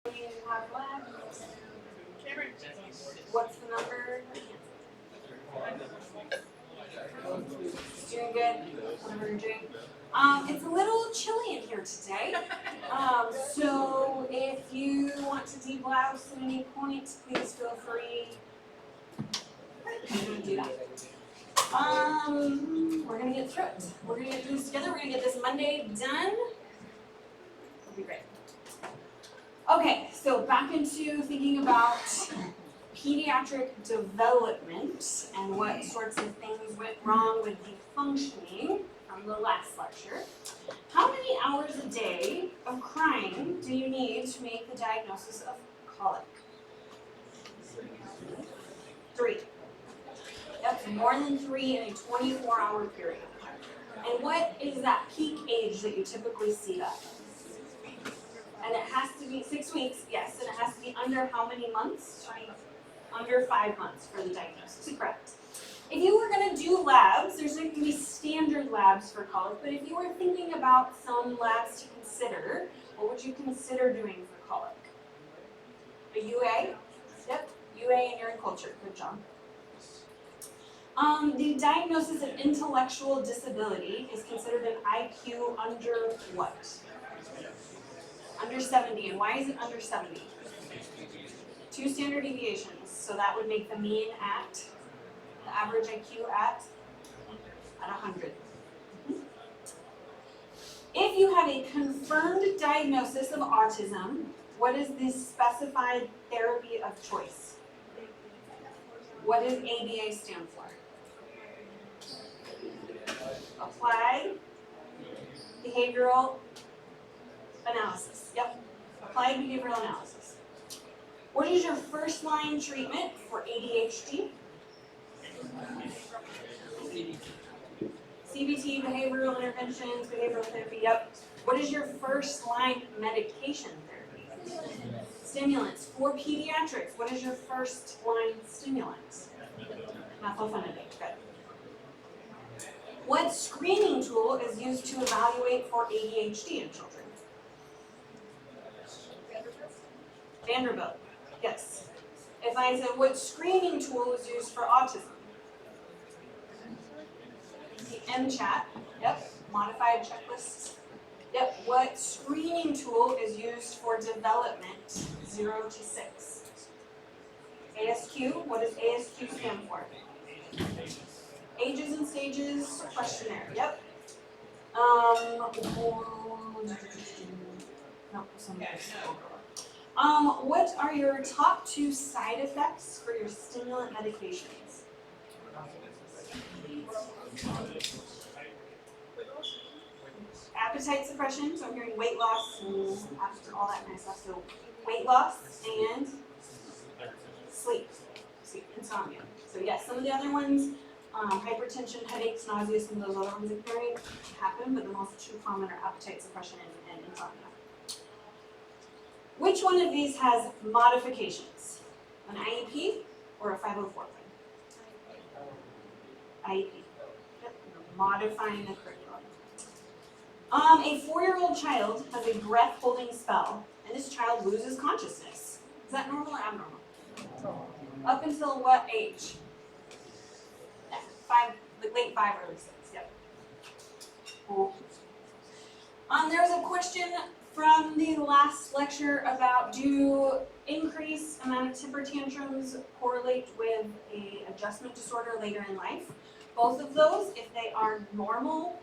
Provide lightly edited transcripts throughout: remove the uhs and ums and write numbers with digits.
You have lab. What's the number? Doing good? Whatever you're doing. It's a little chilly in here today. So if you want to de-blouse at any point, please feel free to do that. We're gonna get through it. We're gonna get through this together. We're gonna get this Monday done. It'll be great. Okay, so back into thinking about pediatric development and what sorts of things went wrong with the functioning from the last lecture. How many hours a day of crying do you need to make the diagnosis of colic? 3. Yep, more than 3 in a 24-hour period. And what is that peak age that you typically see that? And it has to be 6 weeks, yes, and it has to be under how many months? Under 5 months for the diagnosis, correct. If you were going to do labs, there's going to be standard labs for colic, but if you were thinking about some labs to consider, what would you consider doing for colic? A UA? Yep, UA and urine culture, good job. The diagnosis of intellectual disability is considered an IQ under what? Under 70, and why is it under 70? 2 standard deviations, so that would make the mean at, the average IQ at 100. If you have a confirmed diagnosis of autism, what is the specified therapy of choice? What does ABA stand for? Applied Behavioral Analysis. Yep, Applied Behavioral Analysis. What is your first line treatment for ADHD? CBT, behavioral interventions, behavioral therapy, yep. What is your first line medication therapy? Stimulants. For pediatrics, what is your first line stimulant? Methylphenidate, good. What screening tool is used to evaluate for ADHD in children? Vanderbilt, yes. If I said what screening tool is used for autism? The MCHAT, yep. Modified checklists, yep. What screening tool is used for development 0 to 6? ASQ, what does ASQ stand for? Ages and stages questionnaire, yep. What are your top 2 side effects for your stimulant medications? Appetite suppression, so I'm hearing weight loss and after all that nice stuff. So weight loss and sleep, insomnia. So yes, some of the other ones, hypertension, headaches, nausea, some of those other ones that can happen, but the most 2 common are appetite suppression and insomnia. Which one of these has modifications? An IEP or a 504 plan? IEP. Yep. Modifying the curriculum. A 4-year-old child has a breath-holding spell, and this child loses consciousness. Is that normal or abnormal? Up until what age? 5, late 5, early 6. Yep. Cool. There's a question from the last lecture about do increased amount of temper tantrums correlate with a adjustment disorder later in life? Both of those, if they are normal,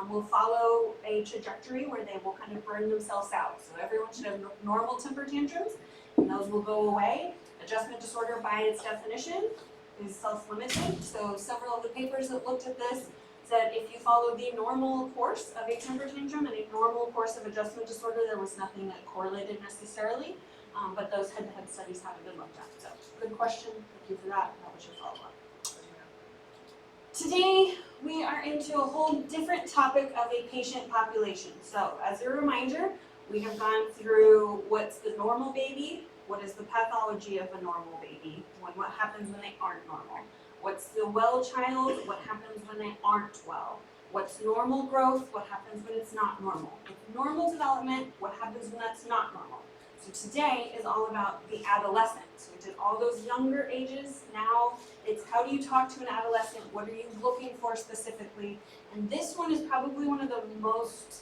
will follow a trajectory where they will kind of burn themselves out. So everyone should have normal temper tantrums, and those will go away. Adjustment disorder, by its definition, is self-limiting. So several of the papers that looked at this said if you follow the normal course of a temper tantrum and a normal course of adjustment disorder, there was nothing that correlated necessarily, but those head-to-head studies haven't been looked at. So good question, thank you for that. That was your follow-up. Today, we are into a whole different topic of a patient population. So as a reminder, we have gone through what's the normal baby, what is the pathology of a normal baby, what happens when they aren't normal. What's the well child? What happens when they aren't well? What's normal growth? What happens when it's not normal? With normal development, what happens when that's not normal? So today is all about the adolescent. So we did all those younger ages. Now it's how do you talk to an adolescent? What are you looking for specifically? And this one is probably one of the most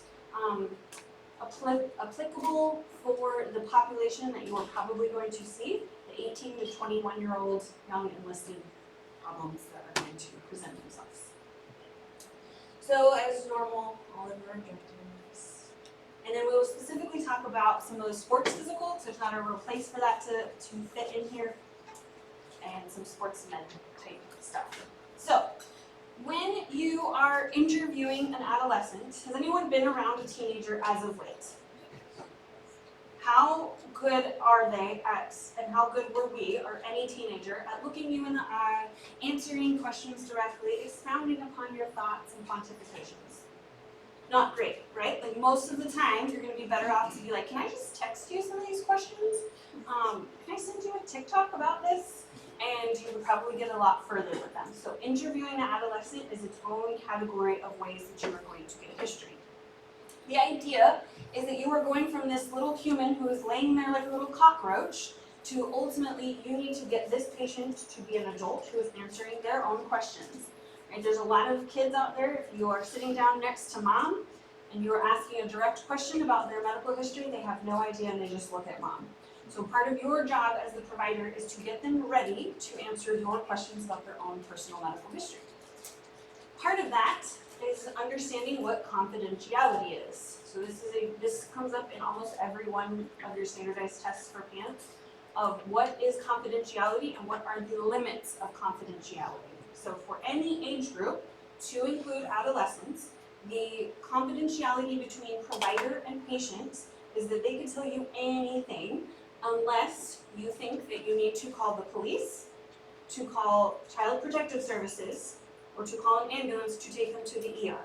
applicable for the population that you are probably going to see, the 18 to 21-year-old young enlisted problems that are going to present themselves. So as normal, all of our objectives. And then we'll specifically talk about some of the sports physical, so there's not a real place for that to fit in here, and some sportsman type stuff. So when you are interviewing an adolescent, has anyone been around a teenager as of late? How good are they at, and how good were we, or any teenager, at looking you in the eye, answering questions directly, expounding upon your thoughts and pontifications? Not great, right? Like most of the time, you're going to be better off to be like, can I just text you some of these questions? Can I send you a TikTok about this? And you would probably get a lot further with them. So interviewing an adolescent is its own category of ways that you are going to get history. The idea is that you are going from this little human who is laying there like a little cockroach to ultimately you need to get this patient to be an adult who is answering their own questions. Right? There's a lot of kids out there, if you are sitting down next to mom and you are asking a direct question about their medical history, they have no idea and they just look at mom. So part of your job as the provider is to get them ready to answer your questions about their own personal medical history. Part of that is understanding what confidentiality is. So this comes up in almost every one of your standardized tests for PANCE of what is confidentiality and what are the limits of confidentiality. So for any age group, to include adolescents, the confidentiality between provider and patient is that they can tell you anything unless you think that you need to call the police, to call Child Protective Services, or to call an ambulance to take them to the ER.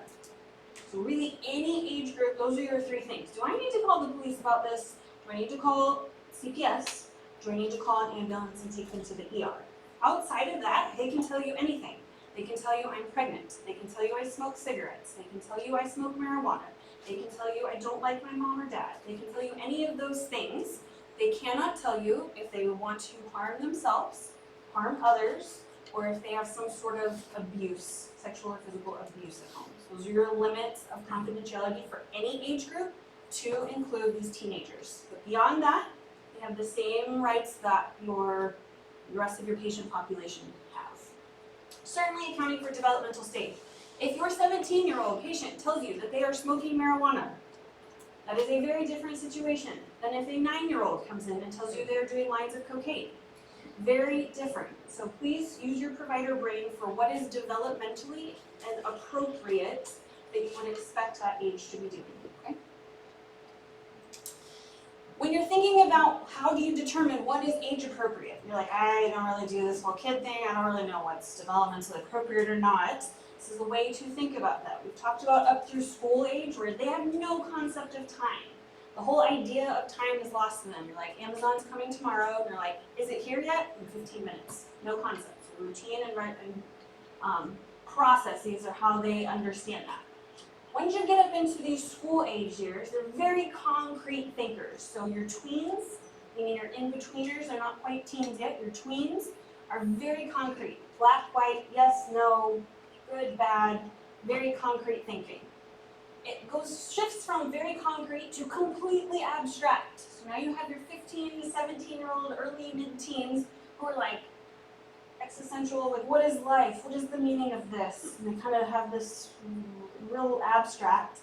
So really any age group, those are your three things. Do I need to call the police about this? Do I need to call CPS? Do I need to call an ambulance and take them to the ER? Outside of that, they can tell you anything. They can tell you I'm pregnant. They can tell you I smoke cigarettes. They can tell you I smoke marijuana. They can tell you I don't like my mom or dad. They can tell you any of those things. They cannot tell you if they want to harm themselves, harm others, or if they have some sort of abuse, sexual or physical abuse at home. So those are your limits of confidentiality for any age group, to include these teenagers. But beyond that, they have the same rights that the rest of your patient population have. Certainly accounting for developmental stage. If your 17-year-old patient tells you that they are smoking marijuana, that is a very different situation than if a 9-year-old comes in and tells you they're doing lines of cocaine. Very different. So please use your provider brain for what is developmentally and appropriate that you would expect that age to be doing. Okay? When you're thinking about how do you determine what is age appropriate, you're like, I don't really do this whole kid thing, I don't really know what's developmentally appropriate or not. This is a way to think about that. We've talked about up through school age where they have no concept of time. The whole idea of time is lost to them. You're like, Amazon's coming tomorrow, and they're like, is it here yet? In 15 minutes. No concept. So routine and processes are how they understand that. Once you get up into these school age years, they're very concrete thinkers. So your tweens, meaning your in-betweeners, they're not quite teens yet, your tweens are very concrete. Black, white, yes, no, good, bad, very concrete thinking. It shifts from very concrete to completely abstract. So now you have your 15 to 17-year-old, early mid-teens who are like existential, like what is life? What is the meaning of this? And they kind of have this real abstract.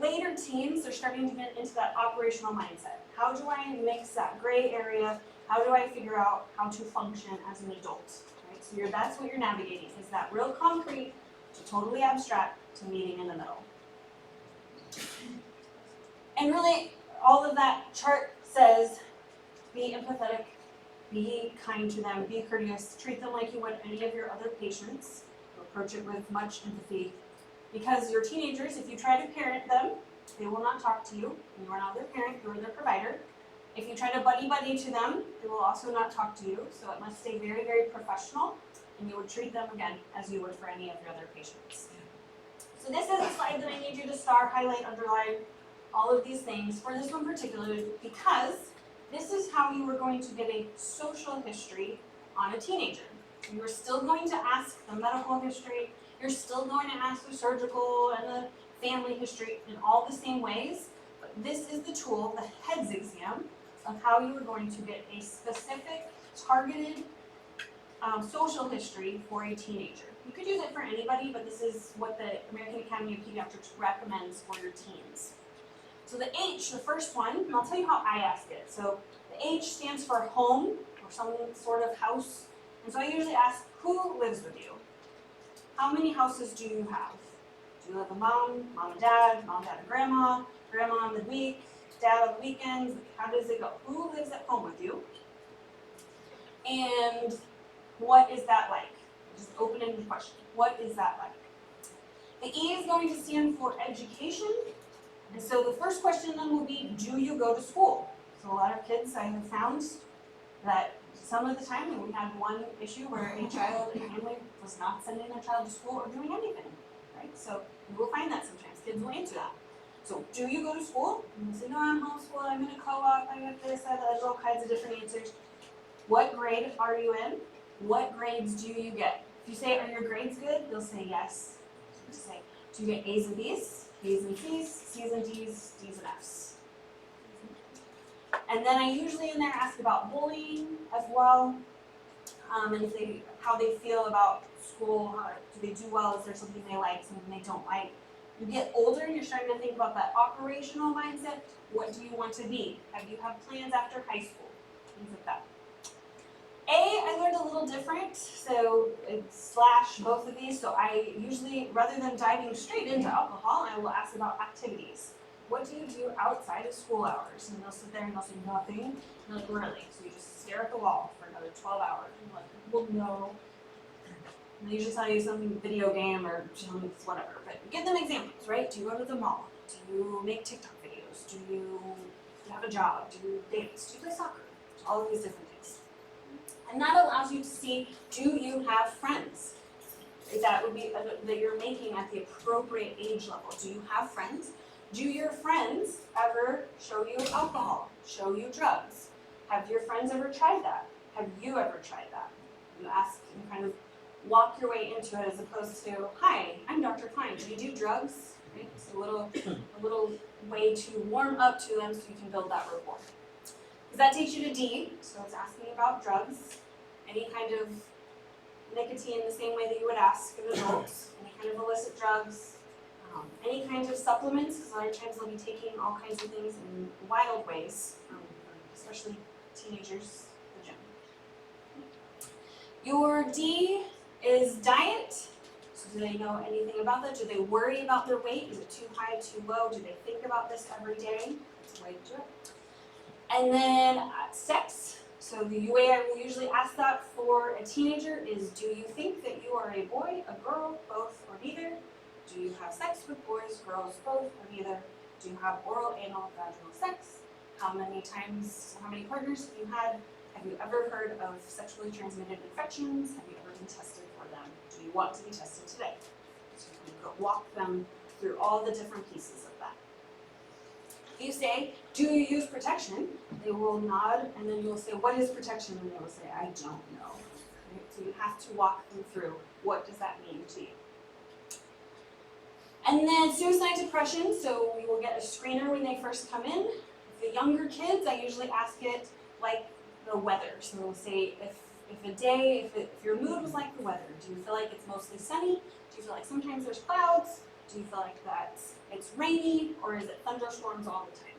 Later teens, they're starting to get into that operational mindset. How do I mix that gray area? How do I figure out how to function as an adult? Right? So that's what you're navigating, is that real concrete to totally abstract to meeting in the middle. And really, all of that chart says, be empathetic, be kind to them, be courteous, treat them like you would any of your other patients, approach it with much empathy. Because your teenagers, if you try to parent them, they will not talk to you. You are not their parent, you are their provider. If you try to buddy-buddy to them, they will also not talk to you. So it must stay very, very professional, and you would treat them, again, as you would for any of your other patients. So this is a slide that I need you to star, highlight, underline, all of these things for this one particularly, because this is how you were going to get a social history on a teenager. You are still going to ask the medical history, you're still going to ask the surgical and the family history in all the same ways, but this is the tool, the PEDS exam, of how you are going to get a specific, targeted social history for a teenager. You could use it for anybody, but this is what the American Academy of Pediatrics recommends for your teens. So the H, the first one, and I'll tell you how I ask it. So the H stands for home, or some sort of house. And so I usually ask, who lives with you? How many houses do you have? Do you have a mom and dad, and grandma, grandma on the week, dad on the weekends? How does it go? Who lives at home with you? And what is that like? Just open-ended question. What is that like? The E is going to stand for education. And so the first question then will be, do you go to school? So a lot of kids, I have found that some of the time when we had one issue where a child, a family was not sending their child to school or doing anything, right? So you will find that sometimes. Kids will answer that. So do you go to school? And you say, no, I'm homeschooled, I'm in a co-op, I got this, there's all kinds of different answers. What grade are you in? What grades do you get? If you say, are your grades good? They'll say yes. You say, do you get A's and B's, B's and C's, C's and D's, D's and F's? And then I usually in there ask about bullying as well, and if how they feel about school, do they do well, is there something they like, something they don't like. You get older and you're starting to think about that operational mindset. What do you want to be? Have you had plans after high school? Things like that. A, I learned a little different, so it's slash both of these. So I usually, rather than diving straight into alcohol, I will ask about activities. What do you do outside of school hours? And they'll sit there and they'll say nothing. And you're like, really? So you just stare at the wall for another 12 hours. And you're like, well, no. And they usually tell you some video game or whatever. But give them examples, right? Do you go to the mall? Do you make TikTok videos? Do you have a job? Do you dance? Do you play soccer? All of these different things. And that allows you to see, do you have friends? That would be that you're making at the appropriate age level. Do you have friends? Do your friends ever show you alcohol, show you drugs? Have your friends ever tried that? Have you ever tried that? You ask and kind of walk your way into it as opposed to, hi, I'm Dr. Klein, do you do drugs? Right? It's a little way to warm up to them so you can build that rapport. Because that takes you to D, so it's asking about drugs, any kind of nicotine the same way that you would ask an adult, any kind of illicit drugs, any kinds of supplements, because a lot of times they'll be taking all kinds of things in wild ways, especially teenagers, the gym. Your D is diet. So do they know anything about that? Do they worry about their weight? Is it too high, too low? Do they think about this every day? That's a way to do it. And then sex. So the way I will usually ask that for a teenager is, do you think that you are a boy, a girl, both, or neither? Do you have sex with boys, girls, both, or neither? Do you have oral, anal, vaginal sex? How many partners have you had? Have you ever heard of sexually transmitted infections? Have you ever been tested for them? Do you want to be tested today? So you can walk them through all the different pieces of that. If you say, do you use protection? They will nod, and then you'll say, what is protection? And they will say, I don't know. Right? So you have to walk them through, what does that mean to you? And then suicide depression, so we will get a screener when they first come in. The younger kids, I usually ask it like the weather. So we'll say, if your mood was like the weather, do you feel like it's mostly sunny? Do you feel like sometimes there's clouds? Do you feel like that it's rainy, or is it thunderstorms all the time?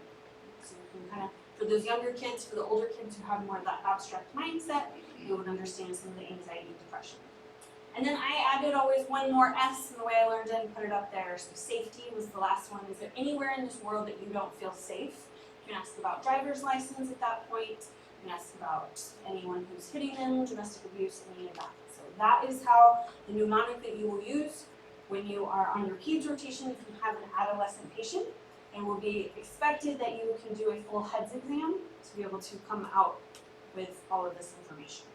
So you can kind of, for those younger kids, for the older kids who have more of that abstract mindset, you would understand some of the anxiety and depression. And then I added always one more S in the way I learned it and put it up there. So safety was the last one. Is there anywhere in this world that you don't feel safe? You can ask about driver's license at that point. You can ask about anyone who's hitting them, domestic abuse, any of that. So that is how the mnemonic that you will use when you are on your PEDS rotation if you have an adolescent patient. And will be expected that you can do a full HEDS exam to be able to come out with all of this information.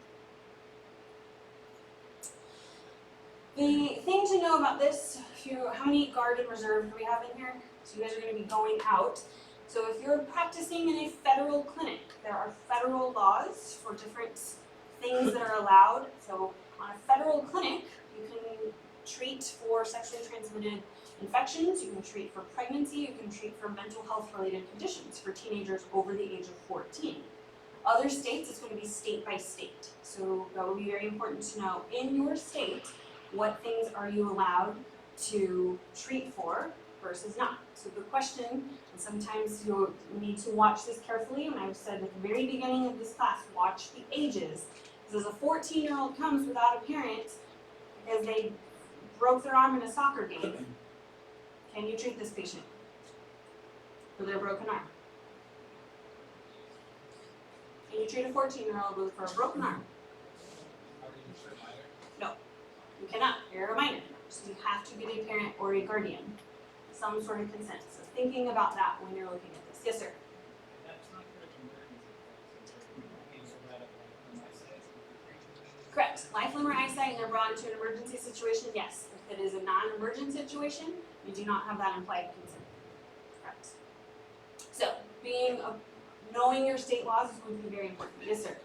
The thing to know about this, how many guard and reserve do we have in here? So you guys are going to be going out. So if you're practicing in a federal clinic, there are federal laws for different things that are allowed. So on a federal clinic, you can treat for sexually transmitted infections, you can treat for pregnancy, you can treat for mental health related conditions for teenagers over the age of 14. Other states, it's going to be state by state. So that will be very important to know in your state, what things are you allowed to treat for versus not. So the question, and sometimes you'll need to watch this carefully, and I've said at the very beginning of this class, watch the ages. Because as a 14-year-old comes without a parent because they broke their arm in a soccer game, can you treat this patient for their broken arm? Can you treat a 14-year-old for a broken arm? No, you cannot. You're a minor. So you have to get a parent or a guardian, some sort of consent. So thinking about that when you're looking at this. Yes, sir? Correct. Life, limb, or eyesight, and they're brought into an emergency situation, yes. If it is a non-emergent situation, you do not have that implied consent. Correct. So, knowing your state laws is going to be very important. Yes, sir?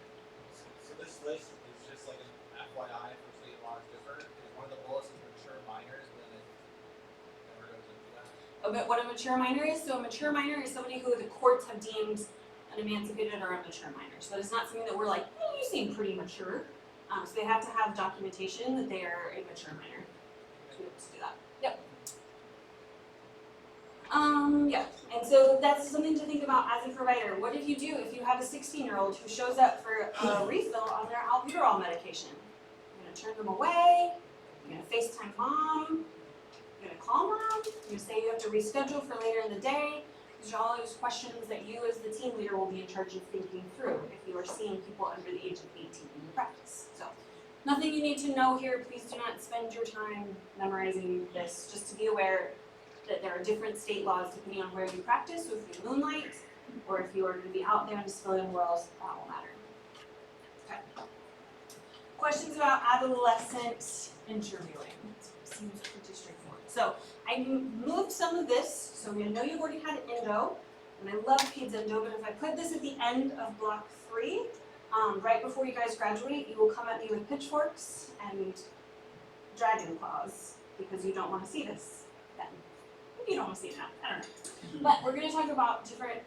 So this list is just like an FYI for state laws differ. One of the bullets is mature minors, and then it never goes into that. But what a mature minor is? So a mature minor is somebody who the courts have deemed an emancipated or a mature minor. So it's not something that we're like, you seem pretty mature. So they have to have documentation that they are a mature minor to be able to do that. Yep. Yeah, and so that's something to think about as a provider. What if you have a 16-year-old who shows up for a refill on their albuterol medication? You're gonna turn them away, you're gonna FaceTime mom, you're gonna call mom, you're gonna say you have to reschedule for later in the day. These are all those questions that you as the team leader will be in charge of thinking through if you are seeing people under the age of 18 in your practice. So, nothing you need to know here. Please do not spend your time memorizing this, just to be aware that there are different state laws depending on where you practice. So if you moonlight, or if you are going to be out there in the civilian world, that will matter. Okay. Questions about adolescent interviewing? Seems pretty straightforward. So I moved some of this. So we know you've already had endo, and I love PEDS endo, but if I put this at the end of block 3, right before you guys graduate, you will come at me with pitchforks and dragon claws because you don't want to see this then. You don't want to see it now, I don't know. But we're going to talk about different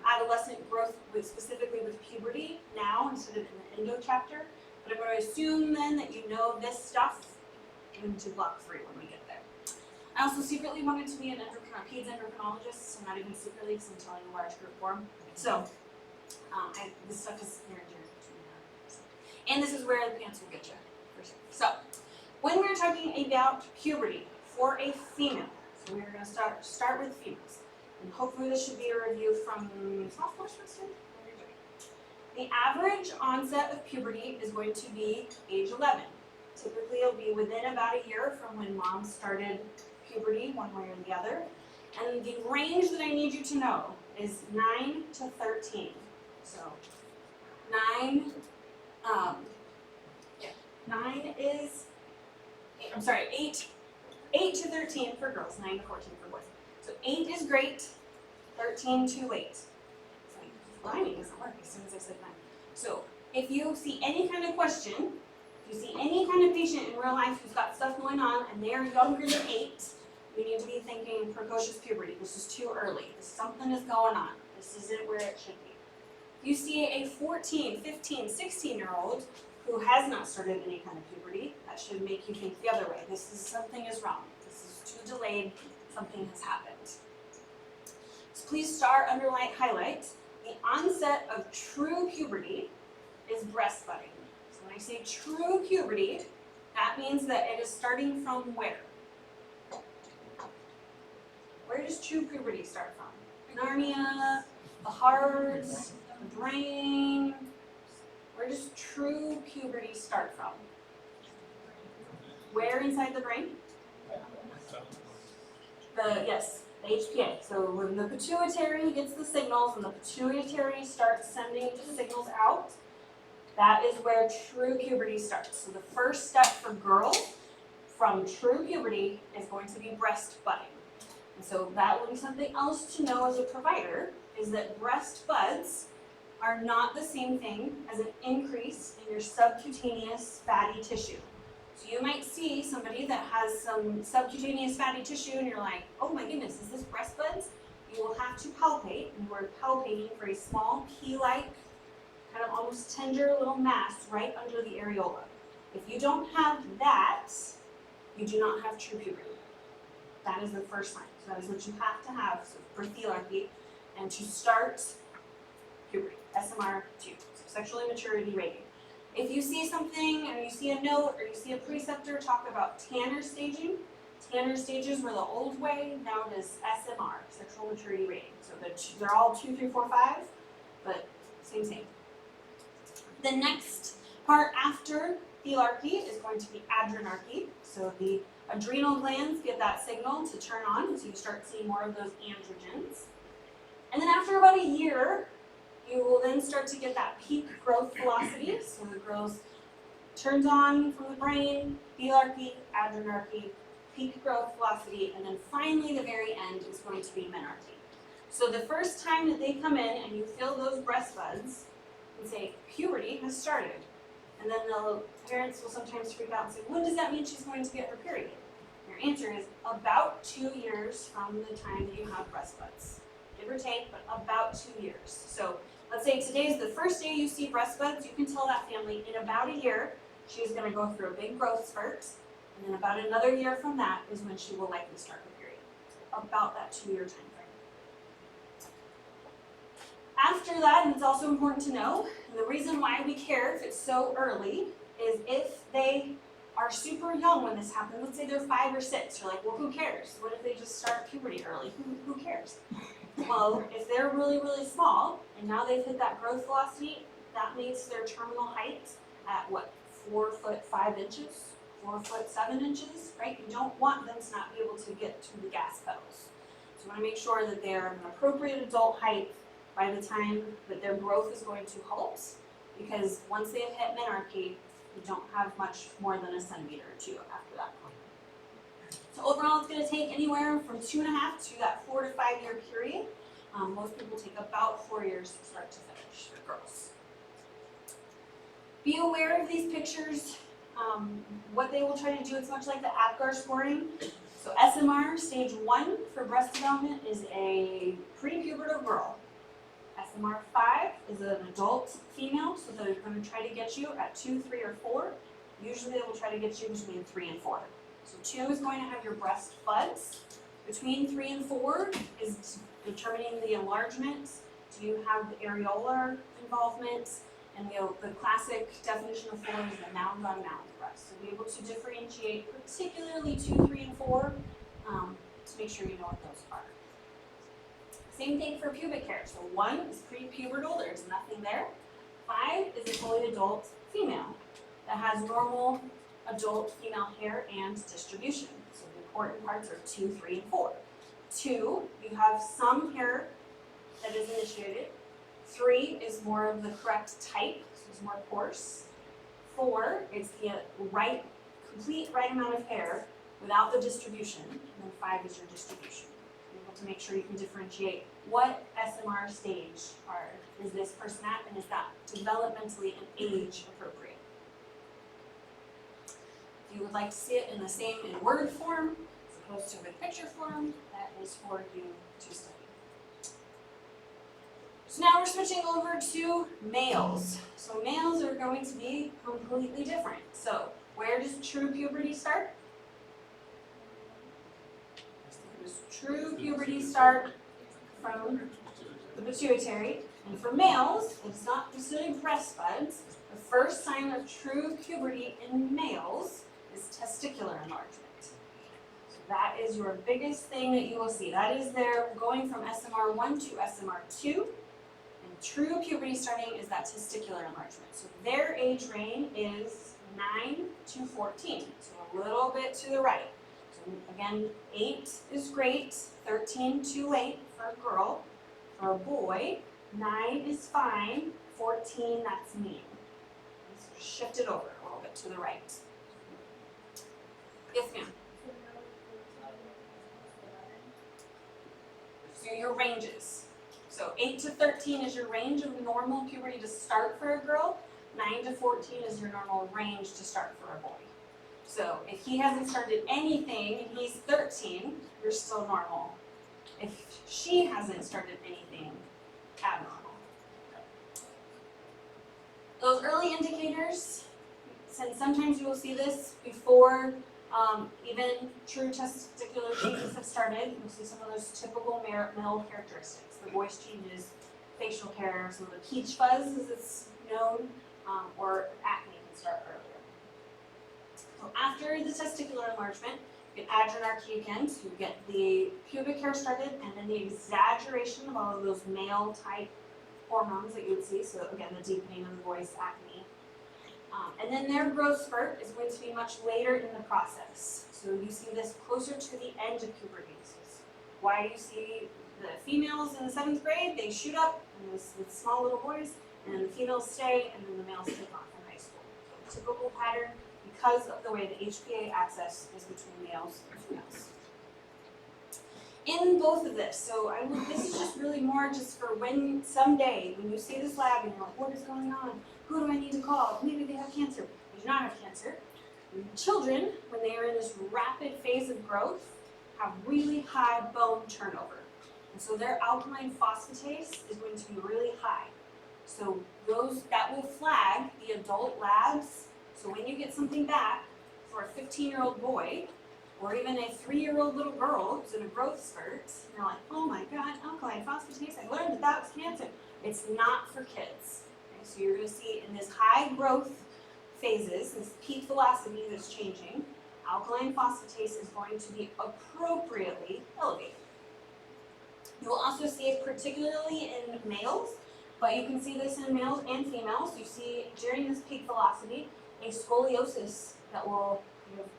adolescent growth, specifically with puberty now instead of in the endo chapter. But I'm going to assume then that you know this stuff into block 3 when we get there. I also secretly wanted to be an PEDS endocrinologist, so not even secretly because I'm telling a large group form. So this stuff is near and dear to me. And this is where the pants will get you, for sure. So when we're talking about puberty for a female, so we're going to start with females. And hopefully this should be a review from sophomore semester. The average onset of puberty is going to be age 11. Typically it'll be within about a year from when mom started puberty, one way or the other. And the range that I need you to know is 9 to 13. So 9 is, I'm sorry, 8 to 13 for girls, 9 to 14 for boys. So 8 is great, 13 too late. So rhyming doesn't work as soon as I said 9. So if you see any kind of question, if you see any kind of patient in real life who's got stuff going on and they're younger than 8, you need to be thinking precocious puberty. This is too early. Something is going on. This isn't where it should be. If you see a 14, 15, 16-year-old who has not started any kind of puberty, that should make you think the other way. Something is wrong. This is too delayed. Something has happened. So please star, underline, highlight. The onset of true puberty is breastbudding. So when I say true puberty, that means that it is starting from where? Where does true puberty start from? Narnia, the heart, the brain. Where does true puberty start from? Where inside the brain? Yes, the HPA. So when the pituitary gets the signals, when the pituitary starts sending signals out, that is where true puberty starts. So the first step for girls from true puberty is going to be breast budding. And so that will be something else to know as a provider, is that breast buds are not the same thing as an increase in your subcutaneous fatty tissue. So you might see somebody that has some subcutaneous fatty tissue and you're like, oh my goodness, is this breast buds? You will have to palpate, and we're palpating for a small pea-like, kind of almost tender little mass right under the areola. If you don't have that, you do not have true puberty. That is the first sign. So that is what you have to have for thelarchy and to start puberty, SMR2, so sexual immaturity rating. If you see something, or you see a note, or you see a preceptor talk about Tanner staging, Tanner stages were the old way, now it is SMR, sexual maturity rating. So they're all 2, 3, 4, 5, but same. The next part after thelarchy is going to be adrenarchy. So the adrenal glands get that signal to turn on, so you start seeing more of those androgens. And then after about a year, you will then start to get that peak growth velocity. So the growth turns on from the brain, thelarchy, adrenarchy, peak growth velocity, and then finally the very end is going to be menarche. So the first time that they come in and you feel those breast buds and say, puberty has started. And then the parents will sometimes freak out and say, when does that mean she's going to get her period? Your answer is about 2 years from the time that you have breast buds. Give or take, but about 2 years. So let's say today is the first day you see breast buds, you can tell that family in about a year she's going to go through a big growth spurt, and then about another year from that is when she will likely start her period. So about that 2-year time frame. After that, and it's also important to know, the reason why we care if it's so early is if they are super young when this happens. Let's say they're 5 or 6. You're like, well, who cares? What if they just start puberty early? Who cares? Well, if they're really, really small, and now they've hit that growth velocity, that means their terminal height at what, 4 foot 5 inches, 4 foot 7 inches, right? You don't want them to not be able to get to the gas pedals. So you want to make sure that they're an appropriate adult height by the time that their growth is going to halt, because once they have hit menarche, you don't have much more than a centimeter or 2 after that point. So overall, it's going to take anywhere from 2.5 to that 4 to 5 year period. Most people take about 4 years to start to finish their girls. Be aware of these pictures. What they will try to do, it's much like the APGAR scoring. So SMR stage 1 for breast development is a prepubertal girl. SMR 5 is an adult female, so they're going to try to get you at 2, 3, or 4. Usually they will try to get you between 3 and 4. So 2 is going to have your breast buds. Between 3 and 4 is determining the enlargement. Do you have the areolar involvement? And the classic definition of 4 is the mound on mound breast. So be able to differentiate particularly 2, 3, and 4 to make sure you know what those are. Same thing for pubic hair. So 1 is prepubertal, there's nothing there. 5 is a fully adult female that has normal adult female hair and distribution. So the important parts are 2, 3, and 4. 2, you have some hair that is initiated. 3 is more of the correct type, so it's more coarse. 4, it's the complete right amount of hair without the distribution. And then 5 is your distribution. You're able to make sure you can differentiate what SMR stage is this person at, and is that developmentally and age appropriate. If you would like to see it in the same in word form as opposed to with picture form, that is for you to study. So now we're switching over to males. So males are going to be completely different. So where does true puberty start? Does true puberty start from the pituitary? And for males, it's not necessarily breast buds. The first sign of true puberty in males is testicular enlargement. So that is your biggest thing that you will see. That is their going from SMR1 to SMR2. And true puberty starting is that testicular enlargement. So their age range is 9 to 14. So a little bit to the right. So again, 8 is great, 13 too late for a girl. For a boy, 9 is fine, 14 that's mean. So shift it over a little bit to the right. Yes, ma'am. So your ranges. So 8 to 13 is your range of normal puberty to start for a girl. 9 to 14 is your normal range to start for a boy. So if he hasn't started anything and he's 13, you're still normal. If she hasn't started anything, abnormal. Those early indicators, since sometimes you will see this before even true testicular changes have started, you'll see some of those typical male characteristics. The voice changes, facial hair, some of the peach fuzz as it's known, or acne can start earlier. So after the testicular enlargement, you get adrenarche again, so you get the pubic hair started, and then the exaggeration of all of those male type hormones that you would see. So again, the deepening of the voice, acne. And then their growth spurt is going to be much later in the process. So you see this closer to the end of puberty. So it's why you see the females in the 7th grade, they shoot up, and with small little boys, and then the females stay, and then the males take off in high school. So typical pattern because of the way the HPA axis is between males and females. In both of this, so this is just really more just for when someday, when you see this lab and you're like, what is going on? Who do I need to call? Maybe they have cancer. They do not have cancer. Children, when they are in this rapid phase of growth, have really high bone turnover. And so their alkaline phosphatase is going to be really high. So that will flag the adult labs. So when you get something back for a 15-year-old boy, or even a 3-year-old little girl who's in a growth spurt, and you're like, oh my God, alkaline phosphatase, I learned that was cancer. It's not for kids. Okay? So you're going to see in this high growth phases, this peak velocity that's changing, alkaline phosphatase is going to be appropriately elevated. You will also see it particularly in males, but you can see this in males and females. You see during this peak velocity, a scoliosis that will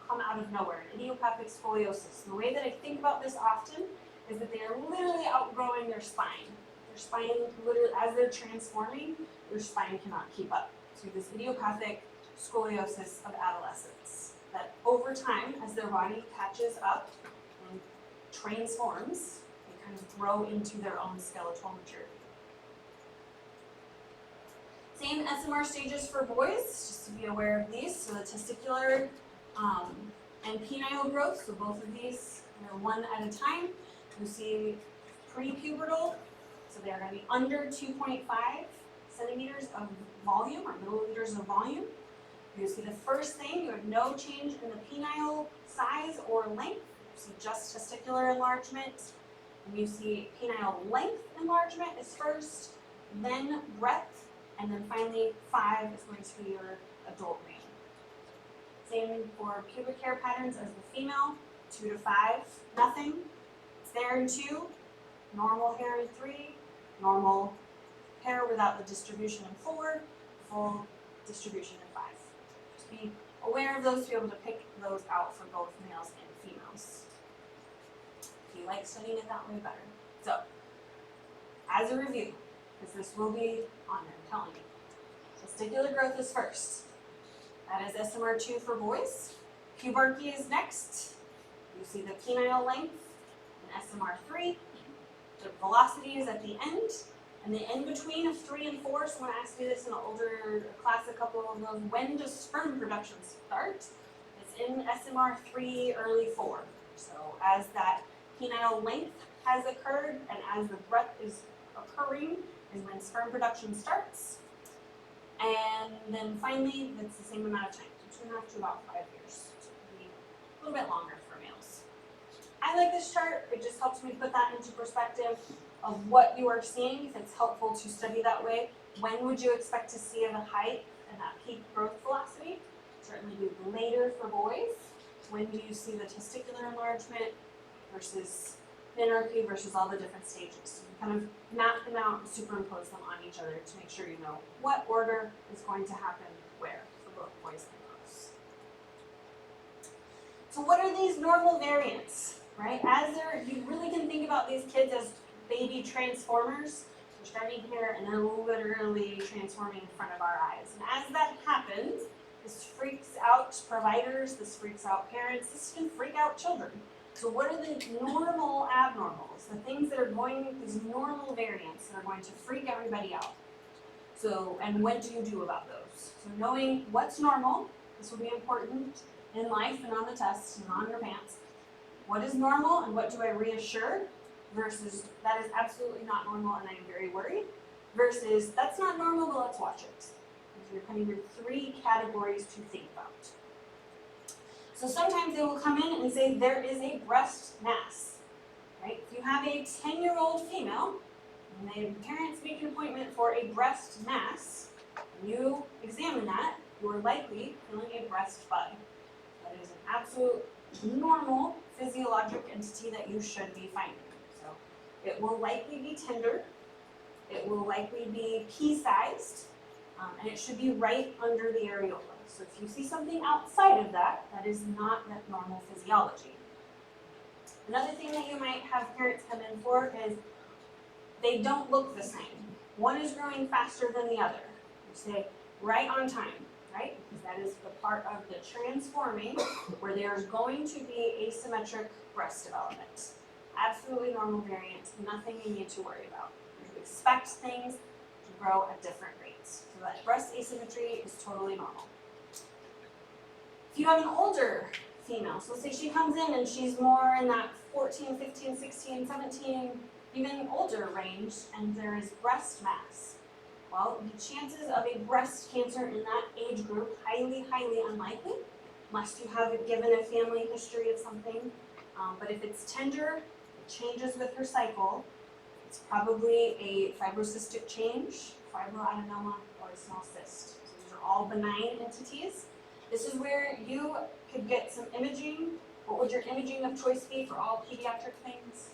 come out of nowhere, idiopathic scoliosis. And the way that I think about this often is that they are literally outgrowing their spine. Their spine, literally, as they're transforming, their spine cannot keep up. So this idiopathic scoliosis of adolescence, that over time, as their body catches up and transforms, they kind of grow into their own skeletal maturity. Same SMR stages for boys, just to be aware of these. So the testicular and penile growth, so both of these are one at a time. You see prepubertal, so they are going to be under 2.5 centimeters of volume or milliliters of volume. You see the first thing, you have no change in the penile size or length. You see just testicular enlargement. And you see penile length enlargement is first, then breadth, and then finally 5 is going to be your adult male. Same for pubic hair patterns as the female, 2 to 5, nothing. It's there in 2, normal hair in 3, normal hair without the distribution in 4, full distribution in 5. Just be aware of those to be able to pick those out for both males and females. If you like studying it that way, better. So, as a review, because this will be on there, I'm telling you. Testicular growth is first. That is SMR2 for boys. Pubarchy is next. You see the penile length in SMR3. The velocity is at the end. And the in-between of 3 and 4, so when I asked you this in an older class, a couple of those, when does sperm production start? It's in SMR3, early 4. So as that penile length has occurred and as the breadth is occurring is when sperm production starts. And then finally, it's the same amount of time, so 2.5 to about 5 years. So it can be a little bit longer for males. I like this chart. It just helps me put that into perspective of what you are seeing, if it's helpful to study that way. When would you expect to see the height and that peak growth velocity? Certainly be later for boys. When do you see the testicular enlargement versus menarche versus all the different stages? So you kind of map them out and superimpose them on each other to make sure you know what order is going to happen where for both boys and girls. So what are these normal variants, right? You really can think about these kids as baby transformers. They're starting here and they're literally transforming in front of our eyes. And as that happens, this freaks out providers, this freaks out parents, this can freak out children. So what are the normal abnormals? The things that are these normal variants that are going to freak everybody out. So, and what do you do about those? So knowing what's normal, this will be important in life and on the test and on your pants. What is normal and what do I reassure versus that is absolutely not normal and I am very worried versus that's not normal but let's watch it. These are kind of your three categories to think about. So sometimes they will come in and say there is a breast mass, right? If you have a 10-year-old female and the parents make an appointment for a breast mass, and you examine that, you are likely feeling a breast bud. That is an absolute normal physiologic entity that you should be finding. So it will likely be tender, it will likely be pea-sized, and it should be right under the areola. So if you see something outside of that, that is not that normal physiology. Another thing that you might have parents come in for is they don't look the same. One is growing faster than the other. You say, right on time, right? Because that is the part of the transforming where there's going to be asymmetric breast development. Absolutely normal variant, nothing you need to worry about. You expect things to grow at different rates. So that breast asymmetry is totally normal. If you have an older female, so say she comes in and she's more in that 14, 15, 16, 17, even older range, and there is breast mass. Well, the chances of a breast cancer in that age group, highly, highly unlikely, unless you have given a family history of something. But if it's tender, it changes with her cycle, it's probably a fibrocystic change, fibroadenoma, or a small cyst. So these are all benign entities. This is where you could get some imaging. What would your imaging of choice be for all pediatric things?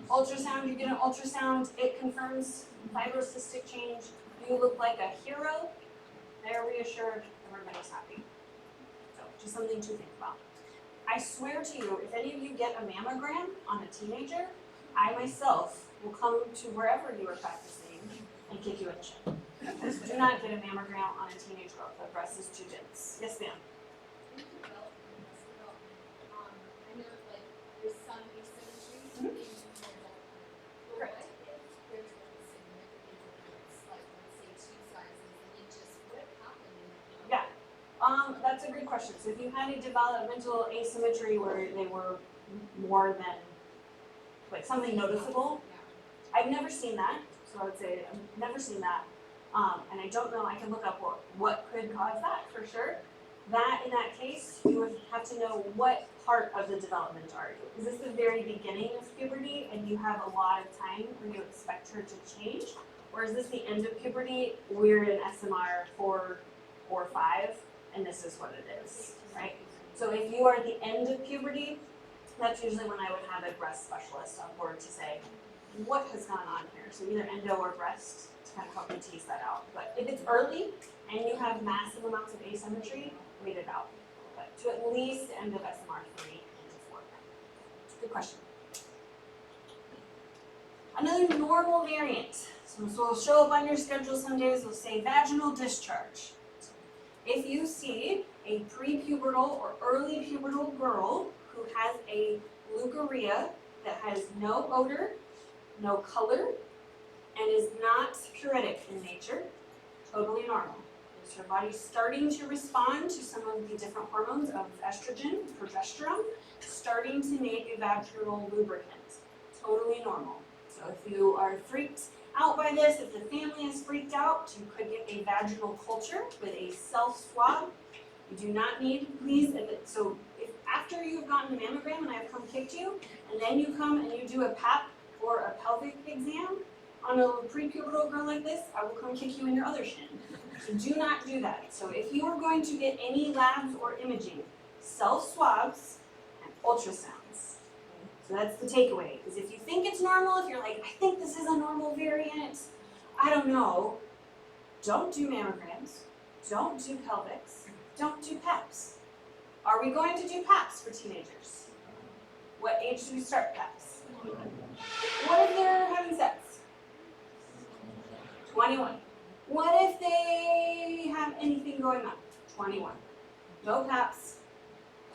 Ultrasound, you get an ultrasound, it confirms fibrocystic change. You look like a hero. They're reassured, everybody's happy. So just something to think about. I swear to you, if any of you get a mammogram on a teenager, I myself will come to wherever you are practicing and kick you in the shin. Do not get a mammogram on a teenage girl. The breast is too dense. Yes, ma'am. I know like there's some asymmetry in their development. But what if there's a significant difference, like let's say 2 sizes, and it just what happened? Yeah. That's a good question. So if you had a developmental asymmetry where they were more than like something noticeable, I've never seen that. So I would say I've never seen that. And I don't know, I can look up what could cause that for sure. That, in that case, you would have to know what part of the development are you. Is this the very beginning of puberty and you have a lot of time when you expect her to change? Or is this the end of puberty, we're in SMR 4 or 5, and this is what it is, right? So if you are at the end of puberty, that's usually when I would have a breast specialist on board to say, what has gone on here? So either endo or breast to kind of help me tease that out. But if it's early and you have massive amounts of asymmetry, wait it out. But to at least the end of SMR 3 and 4. Good question. Another normal variant. So this will show up on your schedule some days. We'll say vaginal discharge. If you see a prepubertal or early pubertal girl who has a leukorrhea that has no odor, no color, and is not pruritic in nature, totally normal. Is her body starting to respond to some of the different hormones of estrogen, progesterone, starting to make a vaginal lubricant? Totally normal. So if you are freaked out by this, if the family is freaked out, you could get a vaginal culture with a self-swab. You do not need, please, if after you've gotten a mammogram and I've come kicked you, and then you come and you do a pap or a pelvic exam on a prepubertal girl like this, I will come kick you in your other shin. So do not do that. So if you are going to get any labs or imaging, self-swabs and ultrasounds. So that's the takeaway, because if you think it's normal, if you're like, I think this is a normal variant, I don't know, don't do mammograms, don't do pelvics, don't do PAPs. Are we going to do PAPs for teenagers? What age do we start PAPs? What if they're having sex? 21. What if they have anything going on? 21. No PAPs.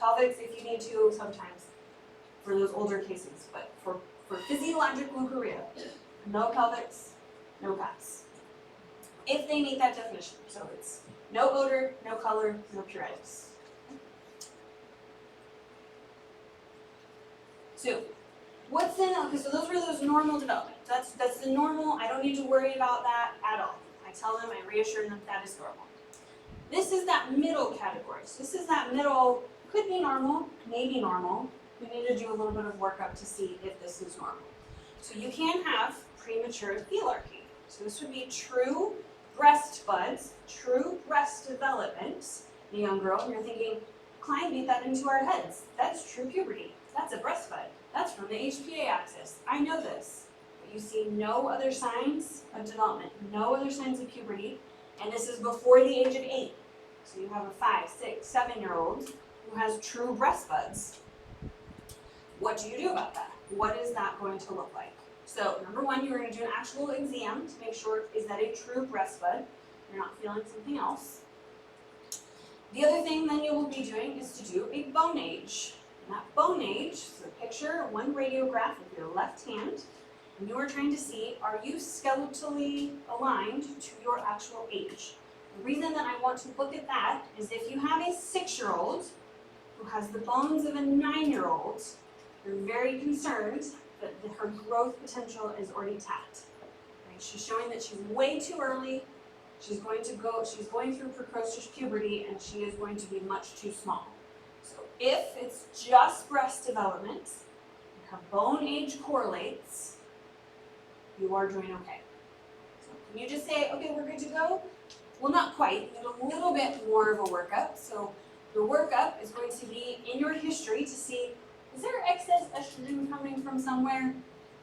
Pelvics if you need to sometimes. for those older cases, but for physiologic leukorrhea, no pelvics, no PEDS. If they meet that definition, so it's no odor, no color, no pruritus. So, what's in, okay, so those were those normal development. That's the normal, I don't need to worry about that at all. I tell them, I reassure them that is normal. This is that middle category. So this is that middle, could be normal, maybe normal. We need to do a little bit of workup to see if this is normal. So you can have premature thelarchy. So this would be true breast buds, true breast development in a young girl, and you're thinking, Klein beat that into our heads. That's true puberty. That's a breast bud. That's from the HPA axis. I know this. But you see no other signs of development, no other signs of puberty, and this is before the age of 8. So you have a 5, 6, 7-year-old who has true breast buds. What do you do about that? What is that going to look like? So number one, you're going to do an actual exam to make sure, is that a true breast bud? You're not feeling something else. The other thing then you will be doing is to do a bone age. And that bone age, so picture one radiograph of your left hand, and you are trying to see, are you skeletally aligned to your actual age? The reason that I want to look at that is if you have a 6-year-old who has the bones of a 9-year-old, you're very concerned that her growth potential is already tapped. Right? She's showing that she's way too early. She's going through precocious puberty, and she is going to be much too small. So if it's just breast development, and her bone age correlates, you are doing okay. So can you just say, okay, we're good to go? Well, not quite. You need a little bit more of a workup. So your workup is going to be in your history to see, is there excess estrogen coming from somewhere?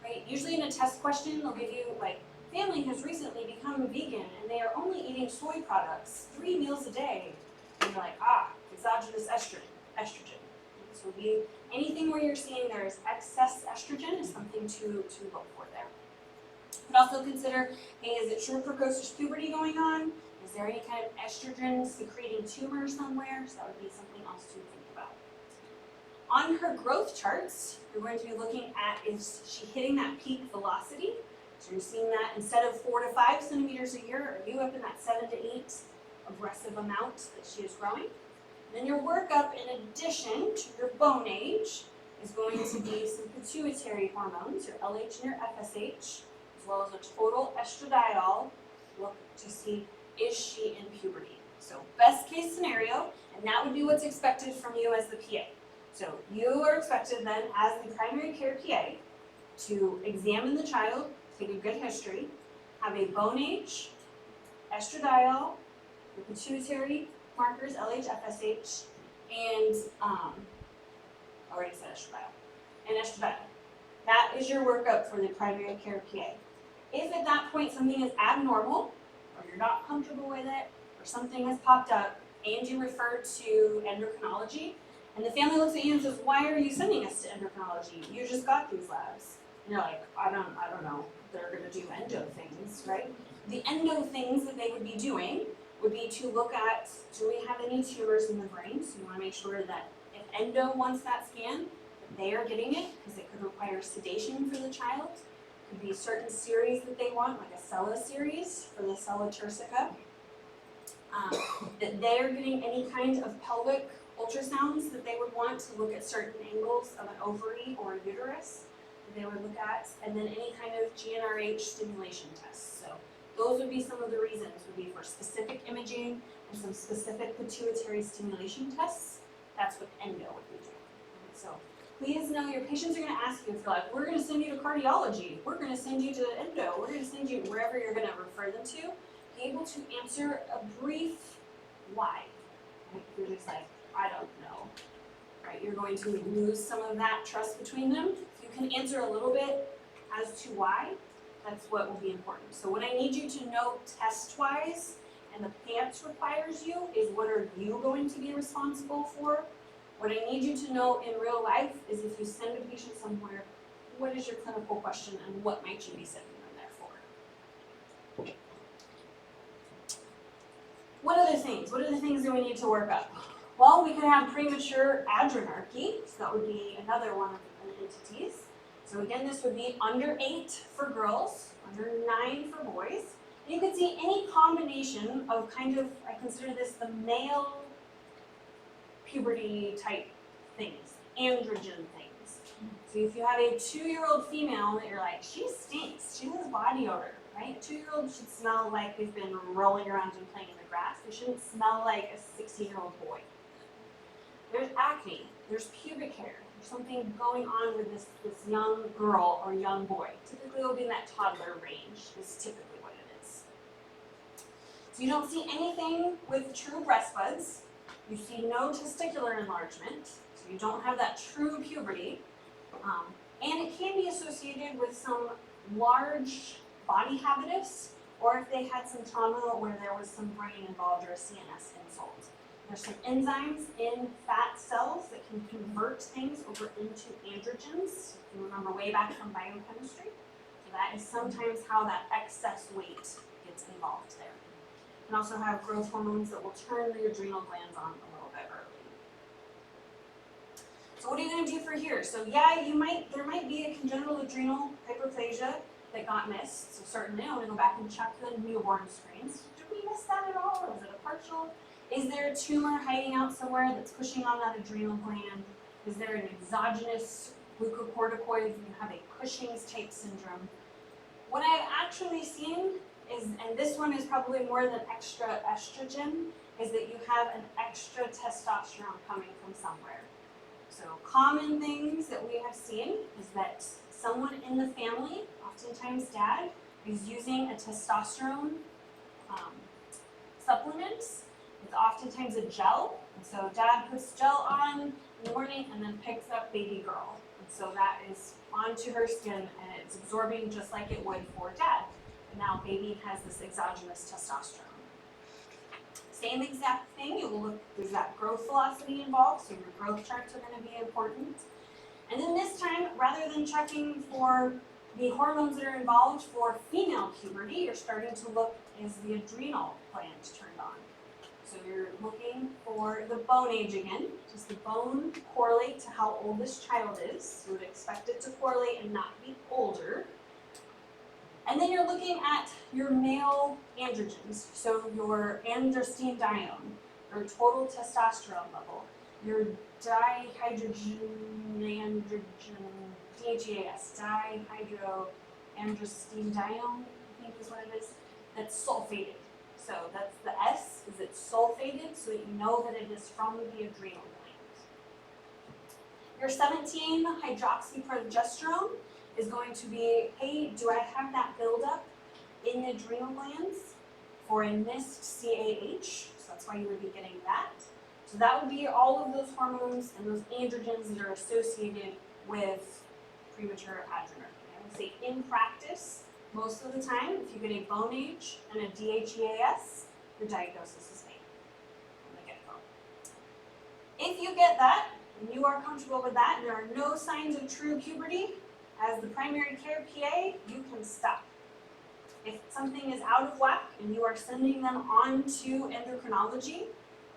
Right? Usually in a test question, they'll give you like, family has recently become vegan and they are only eating soy products 3 meals a day. And you're like, exogenous estrogen. So anything where you're seeing there is excess estrogen is something to look for there. But also consider, hey, is it true precocious puberty going on? Is there any kind of estrogen secreting tumor somewhere? So that would be something else to think about. On her growth charts, you're going to be looking at, is she hitting that peak velocity? So you're seeing that instead of 4 to 5 centimeters a year, are you up in that 7 to 8 aggressive amount that she is growing? And then your workup, in addition to your bone age, is going to be some pituitary hormones, your LH and your FSH, as well as a total estradiol look to see, is she in puberty? So best case scenario, and that would be what's expected from you as the PA. So you are expected then, as the primary care PA, to examine the child, take a good history, have a bone age, estradiol, the pituitary markers, LH, FSH, and I already said estradiol, and estradiol. That is your workup for the primary care PA. If at that point something is abnormal, or you're not comfortable with it, or something has popped up, and you refer to endocrinology, and the family looks at you and says, why are you sending us to endocrinology? You just got these labs. And you're like, I don't know. They're going to do endo things, right? The endo things that they would be doing would be to look at, do we have any tumors in the brain? So you want to make sure that if endo wants that scan, that they are getting it, because it could require sedation for the child. It could be certain series that they want, like a Sella series for the Sella turcica. That they are getting any kind of pelvic ultrasounds that they would want to look at certain angles of an ovary or a uterus that they would look at, and then any kind of GnRH stimulation tests. So those would be some of the reasons, would be for specific imaging and some specific pituitary stimulation tests. That's what endo would be doing. So please know your patients are going to ask you if they're like, we're going to send you to cardiology, we're going to send you to endo, we're going to send you wherever you're going to refer them to. Be able to answer a brief why. Right? You're just like, I don't know. Right? You're going to lose some of that trust between them. If you can answer a little bit as to why, that's what will be important. So what I need you to know test-wise, and the PANTS requires you, is what are you going to be responsible for? What I need you to know in real life is if you send a patient somewhere, what is your clinical question and what might you be sending them there for? What other things? What are the things that we need to work up? Well, we could have premature adrenarche, so that would be another one of the and entities. So again, this would be under 8 for girls, under 9 for boys. And you can see any combination of kind of, I consider this the male puberty type things, androgen things. So if you have a 2-year-old female that you're like, she stinks, she has body odor, right? A 2-year-old should smell like they've been rolling around and playing in the grass. They shouldn't smell like a 16-year-old boy. There's acne, there's pubic hair, there's something going on with this young girl or young boy. Typically it will be in that toddler range, is typically what it is. So you don't see anything with true breast buds. You see no testicular enlargement, so you don't have that true puberty. And it can be associated with some large body habitus, or if they had some trauma where there was some brain involved or a CNS insult. There's some enzymes in fat cells that can convert things over into androgens. If you remember way back from biochemistry. So that is sometimes how that excess weight gets involved there. You can also have growth hormones that will turn the adrenal glands on a little bit early. So what are you going to do for here? So yeah, there might be a congenital adrenal hyperplasia that got missed. So certainly I'm going to go back and check the newborn screens. Did we miss that at all, or was it a partial? Is there a tumor hiding out somewhere that's pushing on that adrenal gland? Is there an exogenous glucocorticoid? You have a Cushing's type syndrome. What I've actually seen is, and this one is probably more than extra estrogen, is that you have an extra testosterone coming from somewhere. So common things that we have seen is that someone in the family, oftentimes dad, is using a testosterone supplement. It's oftentimes a gel, and so dad puts gel on in the morning and then picks up baby girl. And so that is onto her skin and it's absorbing just like it would for dad. And now baby has this exogenous testosterone. Same exact thing, you will look, there's that growth velocity involved, so your growth charts are going to be important. And then this time, rather than checking for the hormones that are involved for female puberty, you're starting to look, is the adrenal gland turned on? So you're looking for the bone age again. Does the bone correlate to how old this child is? You would expect it to correlate and not be older. And then you're looking at your male androgens, so your androstenedione, your total testosterone level, your dihydrogen, DHEAS, dihydroandrostenedione, I think is what it is, that's sulfated. So that's the S, is it's sulfated, so that you know that it is from the adrenal gland. Your 17-hydroxyprogesterone is going to be, hey, do I have that buildup in the adrenal glands for a missed CAH? So that's why you would be getting that. So that would be all of those hormones and those androgens that are associated with premature adrenergy. I would say in practice, most of the time, if you get a bone age and a DHEAS, your diagnosis is made from the get-go. If you get that, and you are comfortable with that, and there are no signs of true puberty, as the primary care PA, you can stop. If something is out of whack and you are sending them on to endocrinology,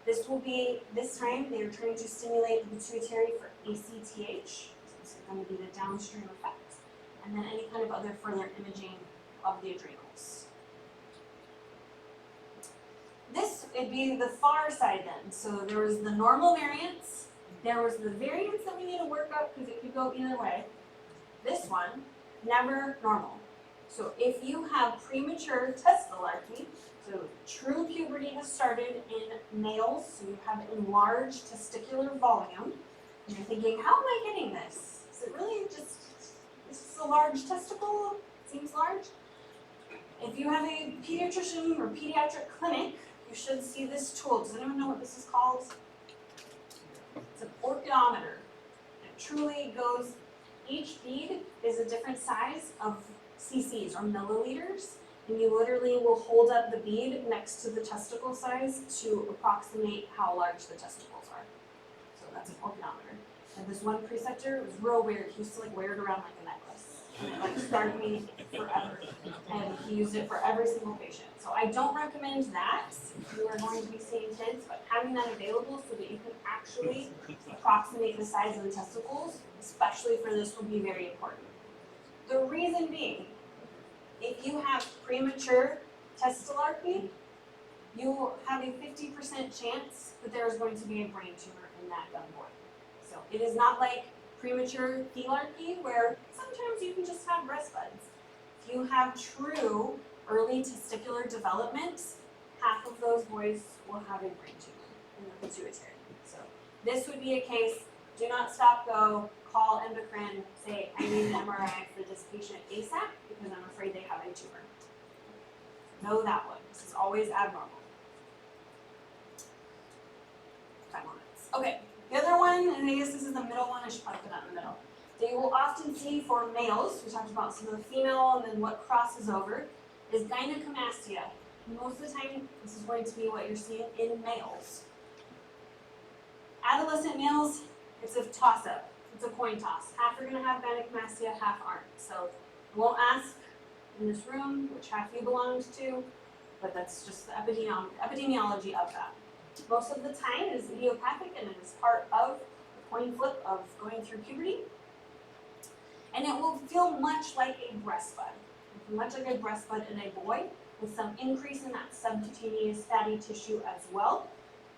this will be, this time they are trying to stimulate the pituitary for ACTH, so this is going to be the downstream effect, and then any kind of other further imaging of the adrenals. This would be the far side then. So there was the normal variance, there was the variance that we need to work up because it could go either way. This one, never normal. So if you have premature testicularity, so true puberty has started in males, so you have enlarged testicular volume, and you're thinking, how am I getting this? Is it really just, this is a large testicle? Seems large. If you have a pediatrician or pediatric clinic, you should see this tool. Does anyone know what this is called? It's an orchidometer. It truly goes, each bead is a different size of cc's or milliliters, and you literally will hold up the bead next to the testicle size to approximate how large the testicles are. So that's an orchidometer. And this one preceptor was real weird. He used to like wear it around like a necklace. and it like scarred me forever. And he used it for every single patient. So I don't recommend that if you are going to be seeing kids, but having that available so that you can actually approximate the size of the testicles, especially for this, will be very important. The reason being, if you have premature testicularity, you have a 50% chance that there is going to be a brain tumor in that young boy. So it is not like premature thelarchy where sometimes you can just have breast buds. If you have true early testicular development, half of those boys will have a brain tumor in the pituitary. So this would be a case, do not stop, go, call endocrine, say, I need an MRI for this patient ASAP because I'm afraid they have a tumor. Know that one. This is always abnormal. 5 more minutes. Okay, the other one, and I guess this is the middle one, I should probably put that in the middle. That you will often see for males, we talked about some of the female and then what crosses over, is gynecomastia. Most of the time, this is going to be what you're seeing in males. Adolescent males, it's a toss-up. It's a coin toss. Half are going to have gynecomastia, half aren't. So I won't ask in this room which half you belonged to, but that's just the epidemiology of that. Most of the time it is idiopathic and it is part of the coin flip of going through puberty. And it will feel much like a breast bud. Much like a breast bud in a boy, with some increase in that subcutaneous fatty tissue as well.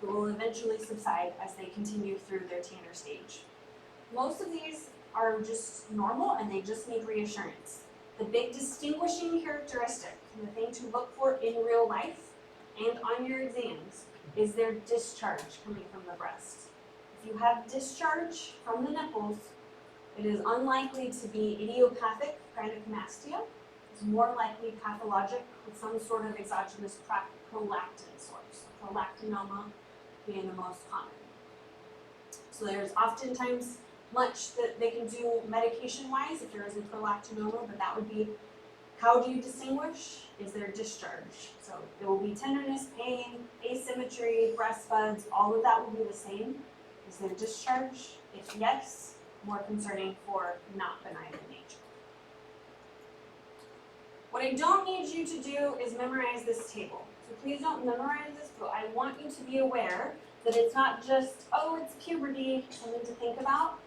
It will eventually subside as they continue through their Tanner stage. Most of these are just normal and they just need reassurance. The big distinguishing characteristic, and the thing to look for in real life and on your exams, is their discharge coming from the breast. If you have discharge from the nipples, it is unlikely to be idiopathic gynecomastia. It's more likely pathologic with some sort of exogenous prolactin source, prolactinoma being the most common. So there's oftentimes much that they can do medication-wise if there is a prolactinoma, but that would be, how do you distinguish? Is there discharge? So there will be tenderness, pain, asymmetry, breast buds, all of that will be the same. Is there discharge? If yes, more concerning for not benign in nature. What I don't need you to do is memorize this table. So please don't memorize this, but I want you to be aware that it's not just, oh, it's puberty, something to think about.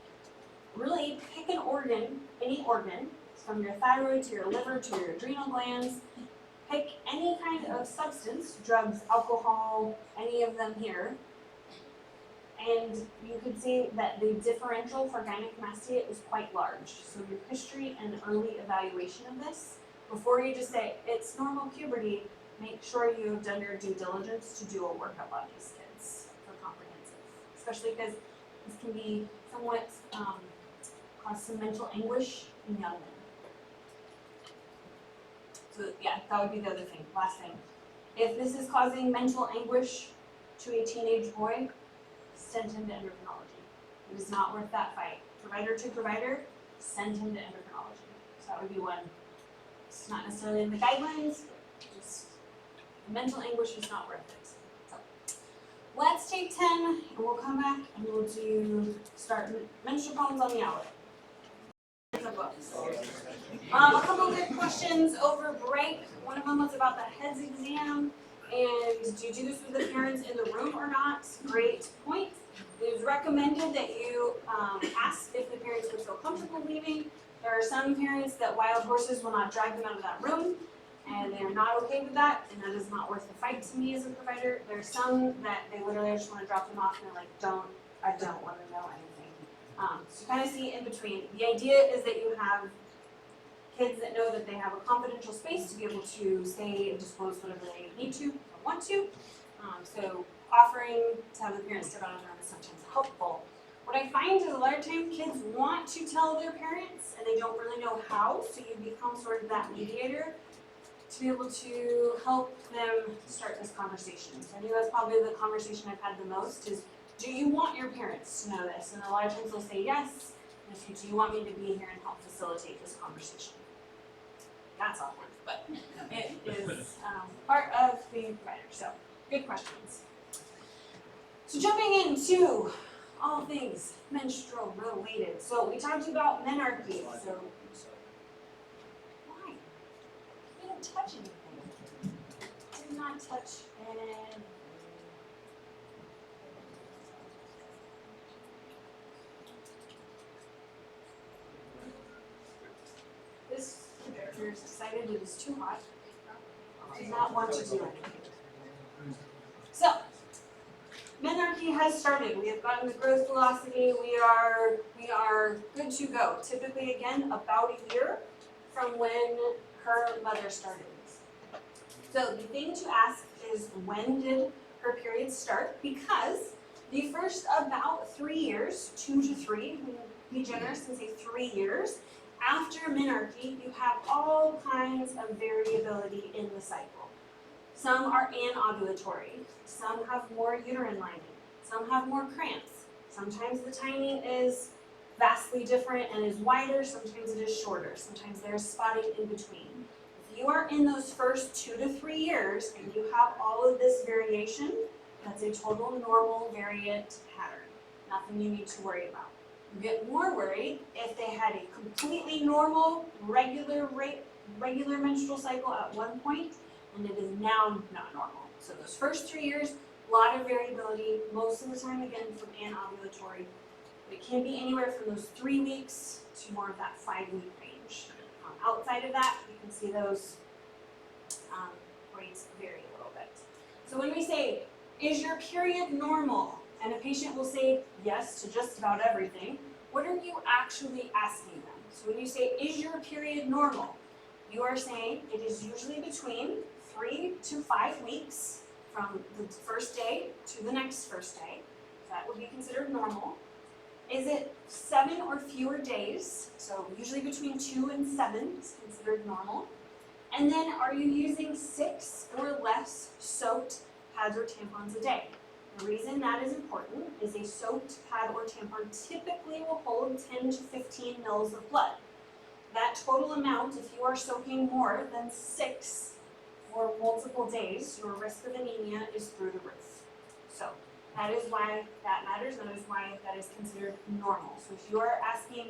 Really pick an organ, any organ, from your thyroid to your liver to your adrenal glands. Pick any kind of substance, drugs, alcohol, any of them here. And you could see that the differential for gynecomastia is quite large. So your history and early evaluation of this, before you just say, it's normal puberty, make sure you've done your due diligence to do a workup on these kids for comprehensive. Especially because this can be somewhat, cause some mental anguish in young men. So yeah, that would be the other thing, last thing. If this is causing mental anguish to a teenage boy, send him to endocrinology. It is not worth that fight. Provider to provider, send him to endocrinology. So that would be one. It's not necessarily in the guidelines, but just mental anguish is not worth it. So let's take 10 and we'll come back and we'll start menstrual problems on the hour. A couple of good questions over break. One of them was about the HEDS exam. And do you do this with the parents in the room or not? Great point. It is recommended that you ask if the parents would feel comfortable leaving. There are some parents that wild horses will not drag them out of that room, and they're not okay with that, and that is not worth the fight to me as a provider. There are some that they literally just want to drop them off, and they're like, I don't want to know anything. So you kind of see in between. The idea is that you have kids that know that they have a confidential space to be able to say and disclose whatever they need to or want to. So offering to have the parents step out of the room is sometimes helpful. What I find is a lot of times kids want to tell their parents and they don't really know how, so you become sort of that mediator to be able to help them start this conversation. So I think that's probably the conversation I've had the most is, do you want your parents to know this? And a lot of times they'll say yes, and I say, do you want me to be here and help facilitate this conversation? That's awkward, but it is part of being a provider. So, good questions. So jumping into all things menstrual related. So we talked about menarche. So didn't touch anything. Did not touch anything. This character is decided it is too hot. Does not want to do anything. So, menarche has started. We have gotten the growth velocity. We are good to go. Typically, again, about a year from when her mother started. So the thing to ask is, when did her period start? Because the first about 3 years, 2 to 3, be generous and say 3 years, after menarche, you have all kinds of variability in the cycle. Some are anovulatory, some have more uterine lining, some have more cramps. Sometimes the timing is vastly different and is wider, sometimes it is shorter, sometimes there's spotting in between. If you are in those first 2 to 3 years and you have all of this variation, that's a total normal variant pattern. Nothing you need to worry about. You get more worried if they had a completely normal, regular menstrual cycle at one point, and it is now not normal. So those first 3 years, a lot of variability, most of the time again from anovulatory. But it can be anywhere from those 3 weeks to more of that 5-week range. Outside of that, you can see those rates vary a little bit. So when we say, is your period normal? And a patient will say yes to just about everything. What are you actually asking them? So when you say, is your period normal? You are saying it is usually between 3 to 5 weeks from the first day to the next first day. That would be considered normal. Is it 7 or fewer days? So usually between 2 and 7 is considered normal. And then are you using 6 or less soaked pads or tampons a day? The reason that is important is a soaked pad or tampon typically will hold 10 to 15 mils of blood. That total amount, if you are soaking more than 6 for multiple days, your risk of anemia is through the roof. So that is why that matters, and that is why that is considered normal. So if you are asking,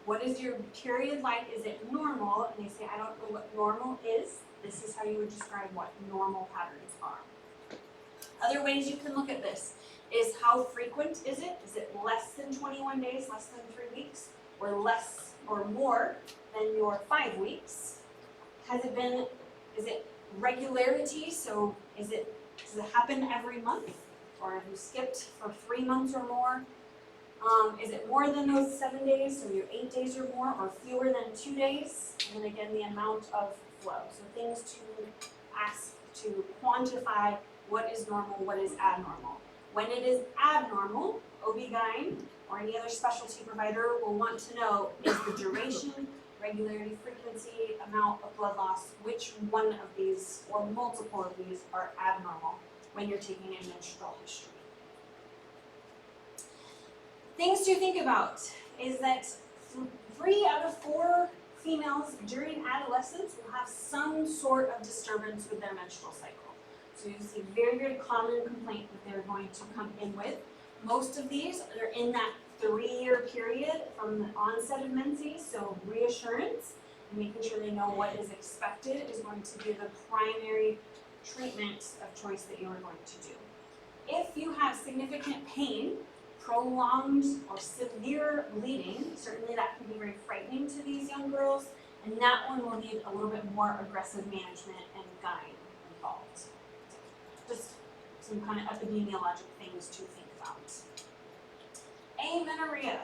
what is your period like? Is it normal? And they say, I don't know what normal is. This is how you would describe what normal patterns are. Other ways you can look at this is, how frequent is it? Is it less than 21 days, less than 3 weeks, or less or more than your 5 weeks? Has it been, is it regularity? So does it happen every month? Or have you skipped for 3 months or more? Is it more than those 7 days, so you're 8 days or more, or fewer than 2 days? And then again, the amount of flow. So things to ask to quantify what is normal, what is abnormal. When it is abnormal, OB-GYN or any other specialty provider will want to know, is the duration, regularity, frequency, amount of blood loss, which one of these or multiple of these are abnormal when you're taking a menstrual history. Things to think about is that 3 out of 4 females during adolescence will have some sort of disturbance with their menstrual cycle. So you see a very, very common complaint that they're going to come in with. Most of these are in that 3-year period from the onset of menses, so reassurance and making sure they know what is expected is going to be the primary treatment of choice that you are going to do. If you have significant pain, prolonged or severe bleeding, certainly that can be very frightening to these young girls, and that one will need a little bit more aggressive management and guide involved. Just some kind of epidemiologic things to think about. Amenorrhea.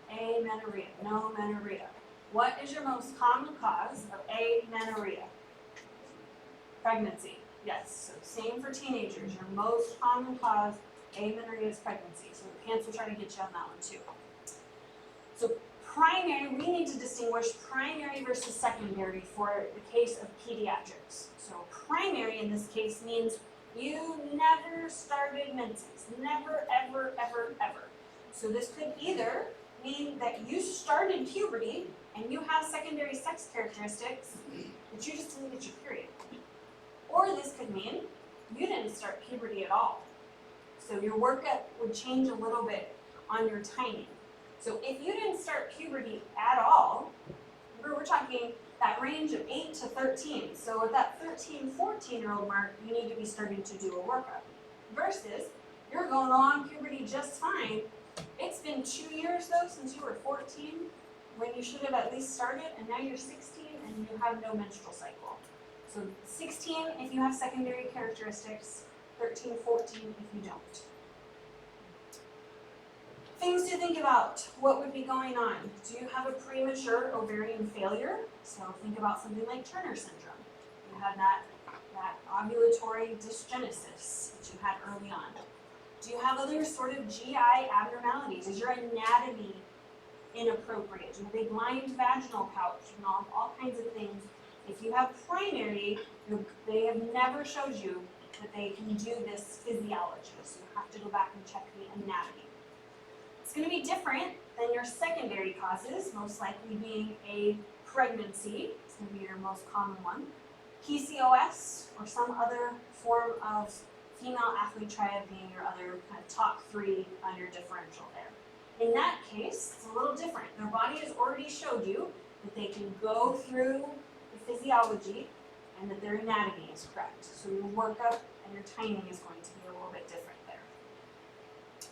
Amenorrhea. No amenorrhea. What is your most common cause of amenorrhea? Pregnancy. Yes. So same for teenagers. Your most common cause, amenorrhea, is pregnancy. So the pants will try to get you on that one too. So primary, we need to distinguish primary versus secondary for the case of pediatrics. So primary in this case means you never started menses. Never, ever, ever, ever. So this could either mean that you started puberty and you have secondary sex characteristics, but you just didn't get your period. Or this could mean you didn't start puberty at all. So your workup would change a little bit on your timing. So if you didn't start puberty at all, remember we're talking that range of 8 to 13. So at that 13, 14-year-old mark, you need to be starting to do a workup. Versus, you're going along puberty just fine. It's been 2 years though since you were 14, when you should have at least started, and now you're 16 and you have no menstrual cycle. So 16 if you have secondary characteristics, 13, 14 if you don't. Things to think about. What would be going on? Do you have a premature ovarian failure? So think about something like Turner syndrome. You had that ovulatory dysgenesis that you had early on. Do you have other sort of GI abnormalities? Is your anatomy inappropriate? Do you have a blind vaginal pouch? You know, all kinds of things. If you have primary, they have never showed you that they can do this physiology. So you have to go back and check the anatomy. It's going to be different than your secondary causes, most likely being a pregnancy. It's going to be your most common one. PCOS or some other form of female athlete triad being your other kind of top 3 on your differential there. In that case, it's a little different. Their body has already showed you that they can go through the physiology and that their anatomy is correct. So your workup and your timing is going to be a little bit different there.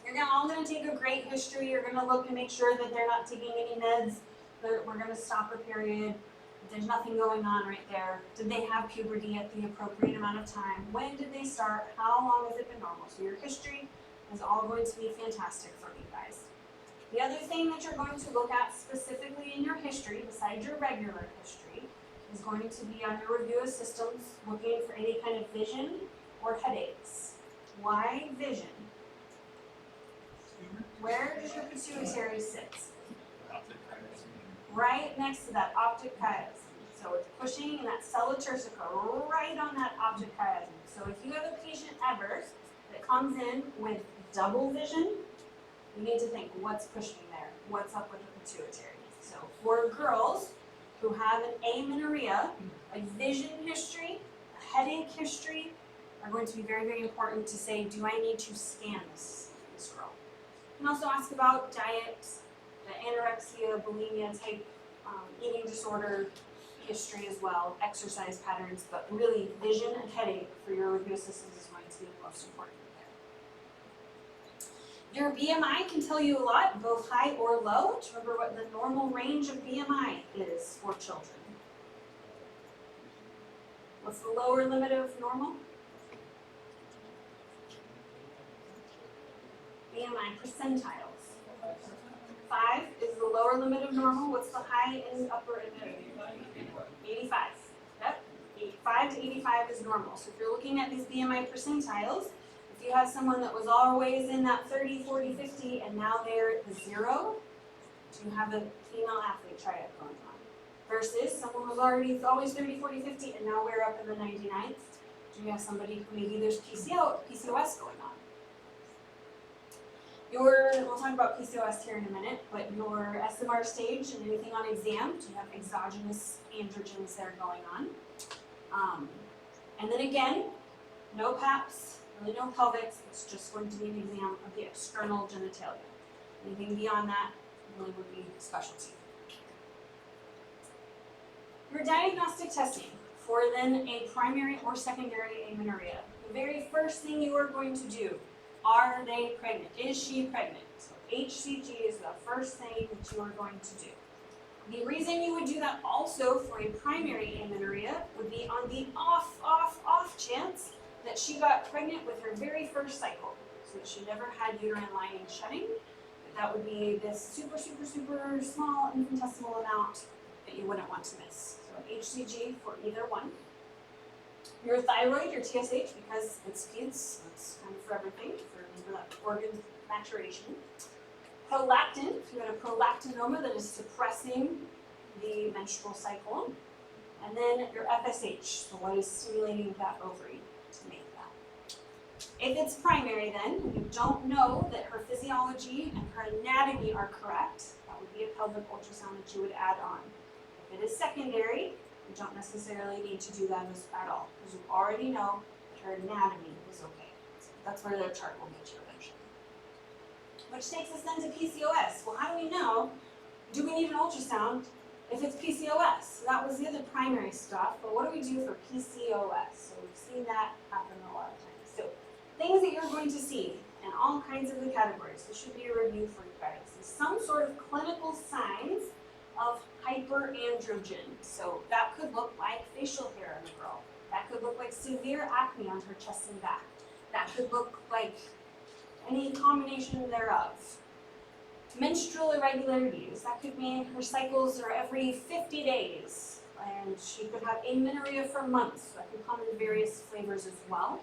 You're all going to take a great history. You're going to look and make sure that they're not taking any meds. We're going to stop a period. There's nothing going on right there. Did they have puberty at the appropriate amount of time? When did they start? How long has it been normal? So your history is all going to be fantastic for you guys. The other thing that you're going to look at specifically in your history, besides your regular history, is going to be on your review of systems, looking for any kind of vision or headaches. Why vision? Where does your pituitary sit? Right next to that optic chiasm. So it's pushing that sella turcica right on that optic chiasm. So if you have a patient ever that comes in with double vision, you need to think, what's pushing there? What's up with the pituitary? So for girls who have an amenorrhea, a vision history, a headache history, are going to be very, very important to say, do I need to scan this girl? You can also ask about diet, the anorexia, bulimia type eating disorder history as well, exercise patterns, but really vision and headache for your review systems is going to be the most important there. Your BMI can tell you a lot, both high or low. Remember what the normal range of BMI is for children. What's the lower limit of normal? BMI percentiles. 5 is the lower limit of normal. What's the high and upper and middle? 85. Yep. 5 to 85 is normal. So if you're looking at these BMI percentiles, if you have someone that was always in that 30, 40, 50, and now they're at the 0, you have a female athlete triad going on. Versus someone who's always 30, 40, 50, and now we're up in the 99th. Do you have somebody who maybe there's PCOS going on? We'll talk about PCOS here in a minute, but your SMR stage and anything on exam, do you have exogenous androgens there going on? And then again, no PAPs, really no pelvics, it's just going to be an exam of the external genitalia. Anything beyond that really would be specialty. Your diagnostic testing for then a primary or secondary amenorrhea. The very first thing you are going to do, are they pregnant? Is she pregnant? So HCG is the first thing that you are going to do. The reason you would do that also for a primary amenorrhea would be on the off chance that she got pregnant with her very first cycle. So that she never had uterine lining shutting. That would be this super small infinitesimal amount that you wouldn't want to miss. So HCG for either one. Your thyroid, your TSH, because it's PEDS, that's kind of for everything, for that organ maturation. Prolactin, if you had a prolactinoma that is suppressing the menstrual cycle. And then your FSH, so what is stimulating that ovary to make that. If it's primary then, and you don't know that her physiology and her anatomy are correct, that would be a pelvic ultrasound that you would add on. If it is secondary, you don't necessarily need to do that at all, because you already know that her anatomy is okay. So that's where their chart will get you eventually. Which takes us then to PCOS. Well, how do we know? Do we need an ultrasound If it's PCOS, so that was the other primary stuff, but what do we do for PCOS? So we've seen that happen a lot of times. So things that you're going to see in all kinds of the categories, this should be a review for you guys, is some sort of clinical signs of hyperandrogen. So that could look like facial hair in a girl. That could look like severe acne on her chest and back. That could look like any combination thereof. Menstrual irregularities, that could mean her cycles are every 50 days, and she could have amenorrhea for months. That could come in various flavors as well.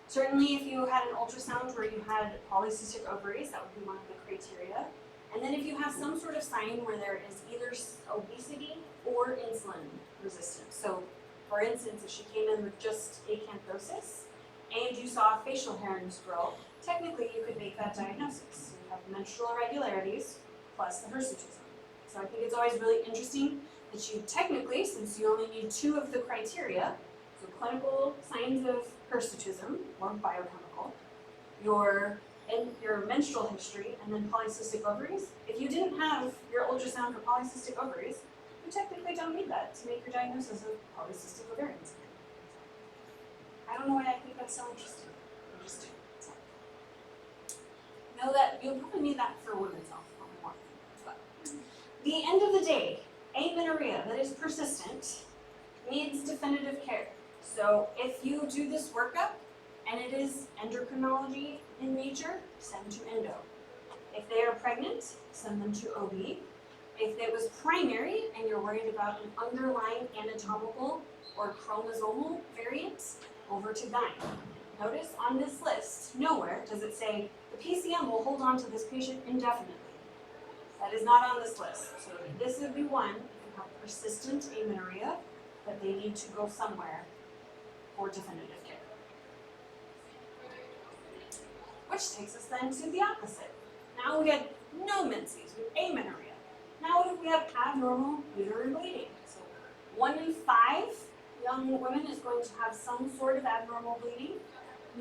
Certainly if you had an ultrasound where you had polycystic ovaries, that would be one of the criteria. And then if you have some sort of sign where there is either obesity or insulin resistance. So for instance, if she came in with just acanthosis and you saw facial hair in this girl, technically you could make that diagnosis. You have menstrual irregularities plus the hirsutism. So I think it's always really interesting that you technically, since you only need 2 of the criteria, so clinical signs of hirsutism or biochemical, your menstrual history, and then polycystic ovaries. If you didn't have your ultrasound for polycystic ovaries, you technically don't need that to make your diagnosis of polycystic ovarian syndrome. I don't know why I think that's so interesting. I just do. So, know that you'll probably need that for women's health more. But the end of the day, amenorrhea that is persistent needs definitive care. So if you do this workup and it is endocrinology in nature, send to endo. If they are pregnant, send them to OB. If it was primary and you're worried about an underlying anatomical or chromosomal variant, over to gyne. Notice on this list, nowhere does it say the PCM will hold on to this patient indefinitely. That is not on this list. So this would be one, if you have persistent amenorrhea, that they need to go somewhere for definitive care. Which takes us then to the opposite. Now we had no menses, we have amenorrhea. Now what if we have abnormal uterine bleeding? So 1 in 5 young women is going to have some sort of abnormal bleeding,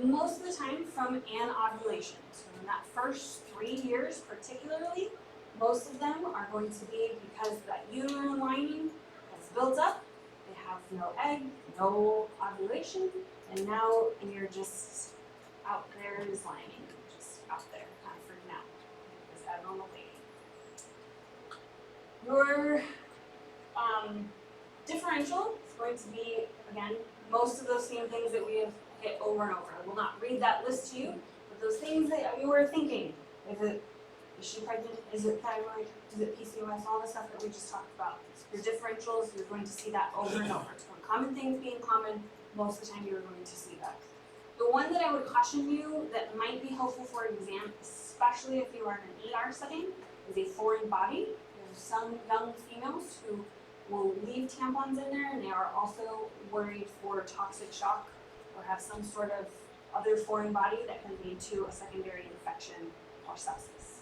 most of the time from an ovulation. So in that first 3 years particularly, most of them are going to be because that uterine lining has built up, they have no egg, no ovulation, and now you're just out there is lining, just out there, kind of freaking out. This abnormal bleeding. Your differential is going to be, again, most of those same things that we have hit over and over. I will not read that list to you, but those things that you were thinking, is she pregnant, is it thyroid, is it PCOS, all the stuff that we just talked about. Your differentials, you're going to see that over and over. So common things being common, most of the time you're going to see that. The one that I would caution you that might be helpful for an exam, especially if you are in an ER setting, is a foreign body. There's some young females who will leave tampons in there and they are also worried for toxic shock or have some sort of other foreign body that can lead to a secondary infection or sepsis.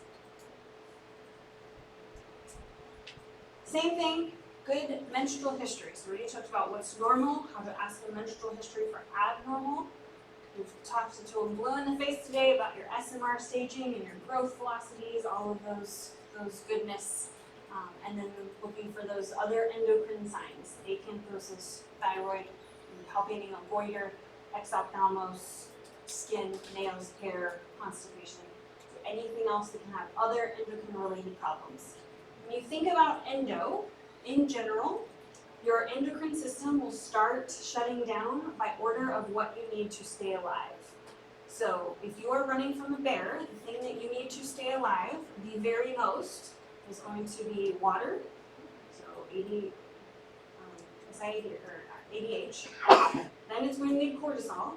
Same thing, good menstrual history. So we already talked about what's normal, how to ask a menstrual history for abnormal. We've talked until I'm blue in the face today about your SMR staging and your growth velocities, all of those goodness. And then looking for those other endocrine signs, acanthosis, thyroid, helping a goiter, exophthalmos, skin, nails, hair, constipation, so anything else that can have other endocrine-related problems. When you think about endo, in general, your endocrine system will start shutting down by order of what you need to stay alive. So if you are running from a bear, the thing that you need to stay alive, the very most, is going to be water, so ADH. Then it's going to need cortisol,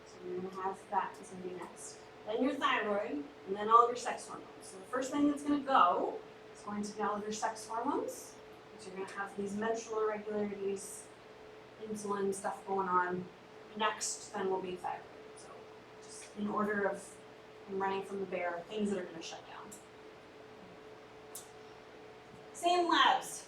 so you're going to have that is going to be next. Then your thyroid, and then all of your sex hormones. So the first thing that's going to go is going to be all of your sex hormones, because you're going to have these menstrual irregularities, insulin stuff going on. Next then will be thyroid. So just in order of running from the bear, things that are going to shut down. Same labs.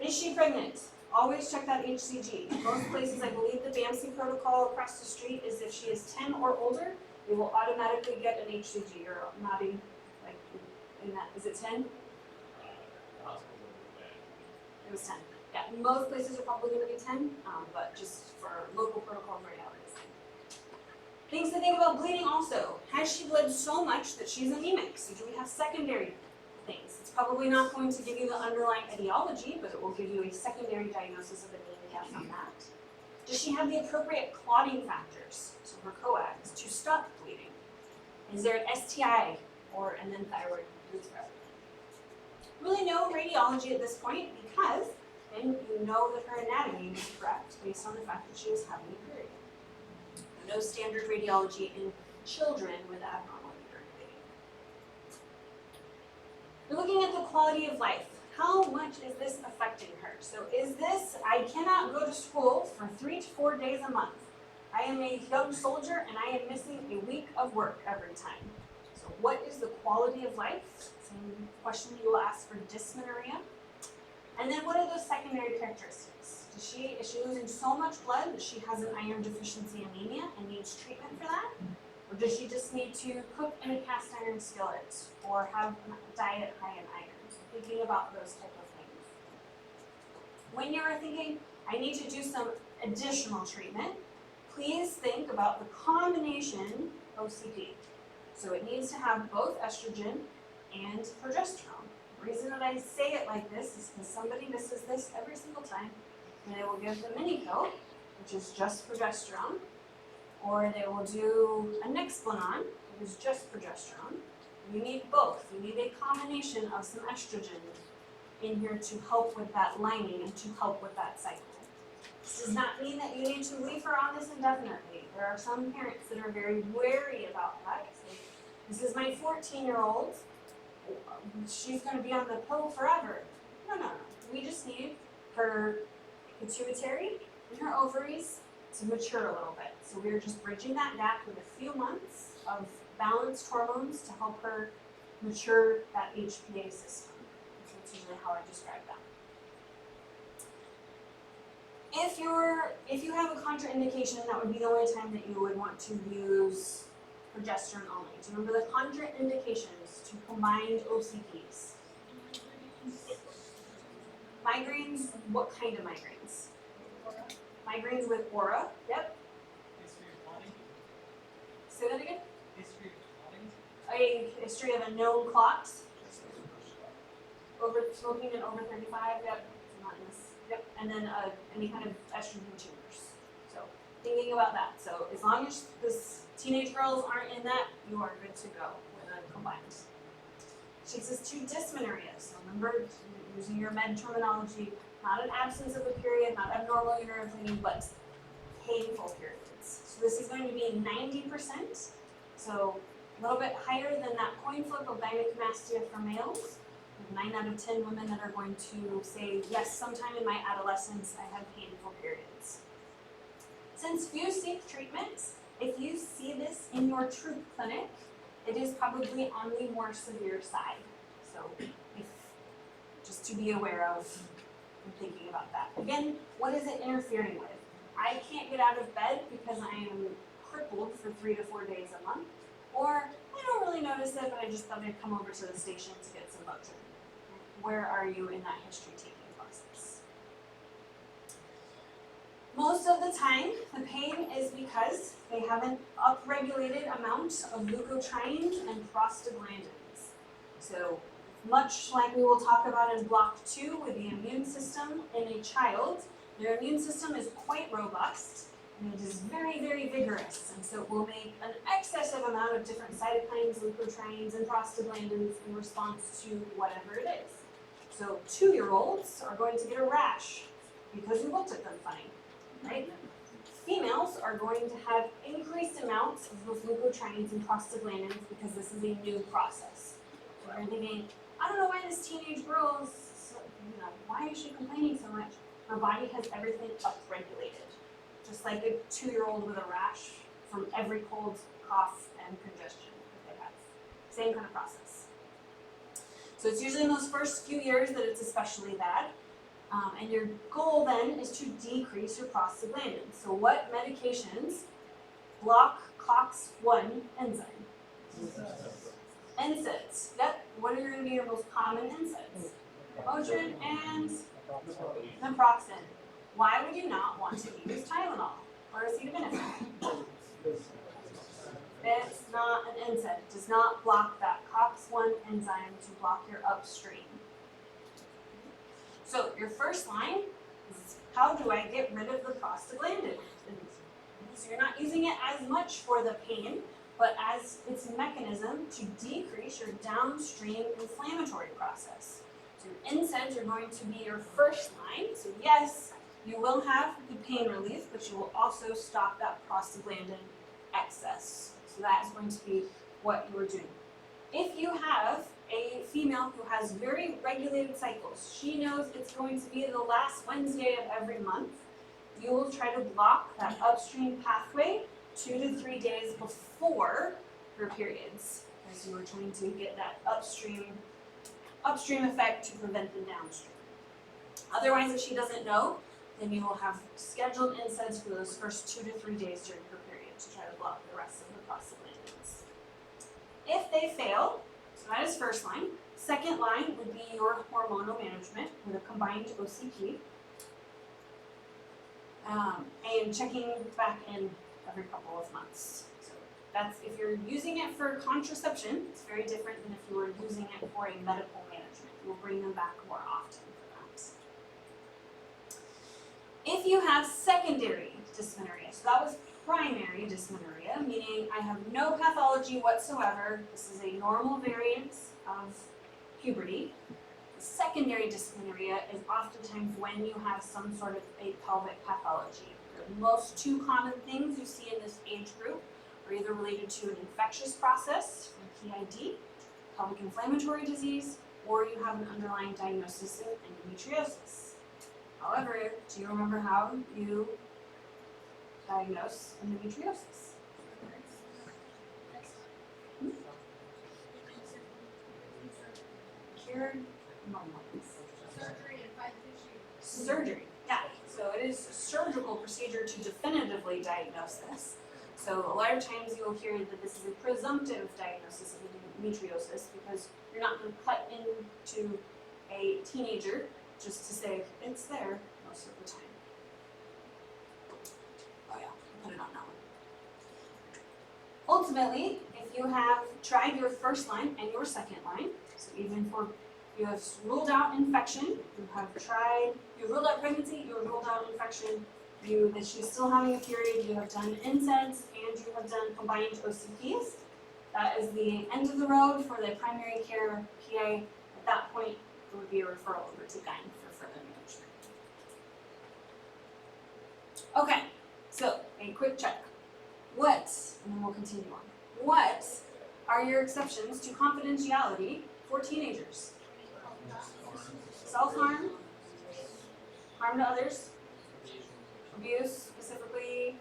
Is she pregnant? Always check that HCG. Most places, I believe the BAMC protocol across the street is if she is 10 or older, they will automatically get an HCG. You're nodding like in that. Is it 10? It was 10. Yeah, most places are probably going to be 10, but just for local protocol and radiology. Things to think about bleeding also. Has she bled so much that she's anemic? So do we have secondary things? It's probably not going to give you the underlying etiology, but it will give you a secondary diagnosis of anemia from that. Does she have the appropriate clotting factors, so her coags, to stop bleeding? Is there an STI and then thyroid urethra? Really no radiology at this point because then you know that her anatomy is correct based on the fact that she is having a period. No standard radiology in children with abnormal uterine bleeding. We're looking at the quality of life. How much is this affecting her? So is this, I cannot go to school for 3 to 4 days a month. I am a young soldier and I am missing a week of work every time. So what is the quality of life? Same question you will ask for dysmenorrhea. And then what are those secondary characteristics? Is she losing so much blood that she has an iron deficiency anemia and needs treatment for that? Or does she just need to cook in a cast iron skillet or have a diet high in iron? So thinking about those type of things. When you're thinking, I need to do some additional treatment, please think about the combination OCP. So it needs to have both estrogen and progesterone. The reason that I say it like this is because somebody misses this every single time. And they will give the mini pill, which is just progesterone, or they will do a Nexplanon, which is just progesterone. You need both. You need a combination of some estrogen in here to help with that lining and to help with that cycle. This does not mean that you need to leave her on this indefinitely. There are some parents that are very wary about that. So, this is my 14-year-old. She's going to be on the pill forever. No. We just need her pituitary and her ovaries to mature a little bit. So we're just bridging that gap with a few months of balanced hormones to help her mature that HPA system. So that's usually how I describe that. If you have a contraindication, that would be the only time that you would want to use progesterone only. Do you remember the contraindications to combined OCPs? Migraines, what kind of migraines? Migraines with aura, yep. History of clotting. Say that again? History of clotting. A history of a known clot. Over smoking and over 35, yep. Not in this. Yep. And then any kind of estrogen tumors. So thinking about that. So as long as this teenage girls aren't in that, you are good to go with a combined. She says 2 dysmenorrhea. So remember, using your med terminology, not an absence of a period, not abnormal uterine bleeding, but painful periods. So this is going to be 90%, so a little bit higher than that coin flip of gynecomastia for males. 9 out of 10 women that are going to say, yes, sometime in my adolescence I had painful periods. Since few seek treatment, if you see this in your truth clinic, it is probably on the more severe side. So just to be aware of and thinking about that. Again, what is it interfering with? I can't get out of bed because I am crippled for 3 to 4 days a month, or I don't really notice it, but I just thought I'd come over to the station to get some blood sugar. Where are you in that history taking process? Most of the time, the pain is because they have an upregulated amount of leukotrienes and prostaglandins. So much like we will talk about in block 2 with the immune system in a child, their immune system is quite robust and it is very, very vigorous. And so it will make an excessive amount of different cytokines, leukotrienes, and prostaglandins in response to whatever it is. So 2-year-olds are going to get a rash because we looked at them funny, right? Females are going to have increased amounts of those leukotrienes and prostaglandins because this is a new process. So you're thinking, I don't know why this teenage girl is, why is she complaining so much? Her body has everything upregulated. Just like a 2-year-old with a rash from every cold, cough, and congestion that they have. Same kind of process. So it's usually in those first few years that it's especially bad. And your goal then is to decrease your prostaglandins. So what medications block COX-1 enzyme? NSAIDs. Yep. What are going to be your most common NSAIDs? Motrin and naproxen. Why would you not want to use Tylenol or acetaminophen? It's not an NSAID. It does not block that COX-1 enzyme to block your upstream. So your first line is, how do I get rid of the prostaglandin? So you're not using it as much for the pain, but as its mechanism to decrease your downstream inflammatory process. So your NSAIDs are going to be your first line. So yes, you will have the pain relief, but you will also stop that prostaglandin excess. So that is going to be what you are doing. If you have a female who has very regulated cycles, she knows it's going to be the last Wednesday of every month, you will try to block that upstream pathway 2 to 3 days before her periods, as you are trying to get that upstream effect to prevent the downstream. Otherwise, if she doesn't know, then you will have scheduled NSAIDs for those first 2 to 3 days during her period to try to block the rest of the prostaglandins. If they fail, so that is first line. Second line would be your hormonal management with a combined OCP. And checking back in every couple of months. So that's, if you're using it for contraception, it's very different than if you were using it for a medical management. We'll bring them back more often for that. If you have secondary dysmenorrhea, so that was primary dysmenorrhea, meaning I have no pathology whatsoever, this is a normal variant of puberty. Secondary dysmenorrhea is oftentimes when you have some sort of a pelvic pathology. The most two common things you see in this age group are either related to an infectious process from PID, pelvic inflammatory disease, or you have an underlying diagnosis of endometriosis. However, do you remember how you diagnose endometriosis? Cured? Surgery and fight tissue. Surgery, yeah. So it is a surgical procedure to definitively diagnose this. So a lot of times you will hear that this is a presumptive diagnosis of endometriosis because you're not going to cut into a teenager just to say it's there most of the time. Oh yeah, put it on that one. Ultimately, if you have tried your first line and your second line, so even for you have ruled out infection, you ruled out pregnancy, you ruled out infection, that she's still having a period, you have done NSAIDs, and you have done combined OCPs. That is the end of the road for the primary care PA. At that point, it would be a referral over to GYN for further management. Okay, so a quick check. And then we'll continue on. What are your exceptions to confidentiality for teenagers? Self-harm, harm to others, abuse, specifically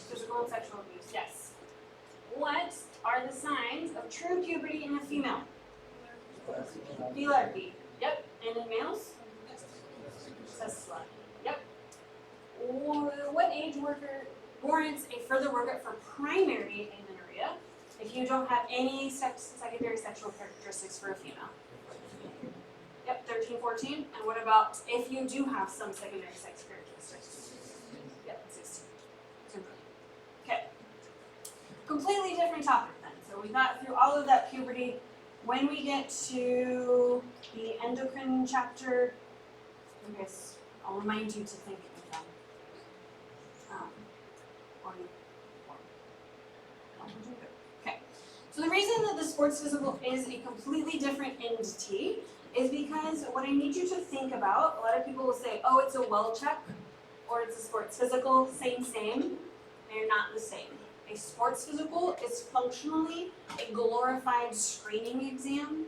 physical and sexual abuse, yes. What are the signs of true puberty in a female? P-larvae, yep. And in males? Cessula, yep. What age warrants a further workup for primary amenorrhea if you don't have any secondary sexual characteristics for a female? Yep, 13, 14. And what about if you do have some secondary sex characteristics? Yep, 16. Okay. Completely different topic then. So we got through all of that puberty. When we get to the endocrine chapter, I guess I'll remind you to think of them. Okay. So the reason that the sports physical is a completely different entity is because what I need you to think about, a lot of people will say, oh, it's a well check, or it's a sports physical, same. They're not the same. A sports physical is functionally a glorified screening exam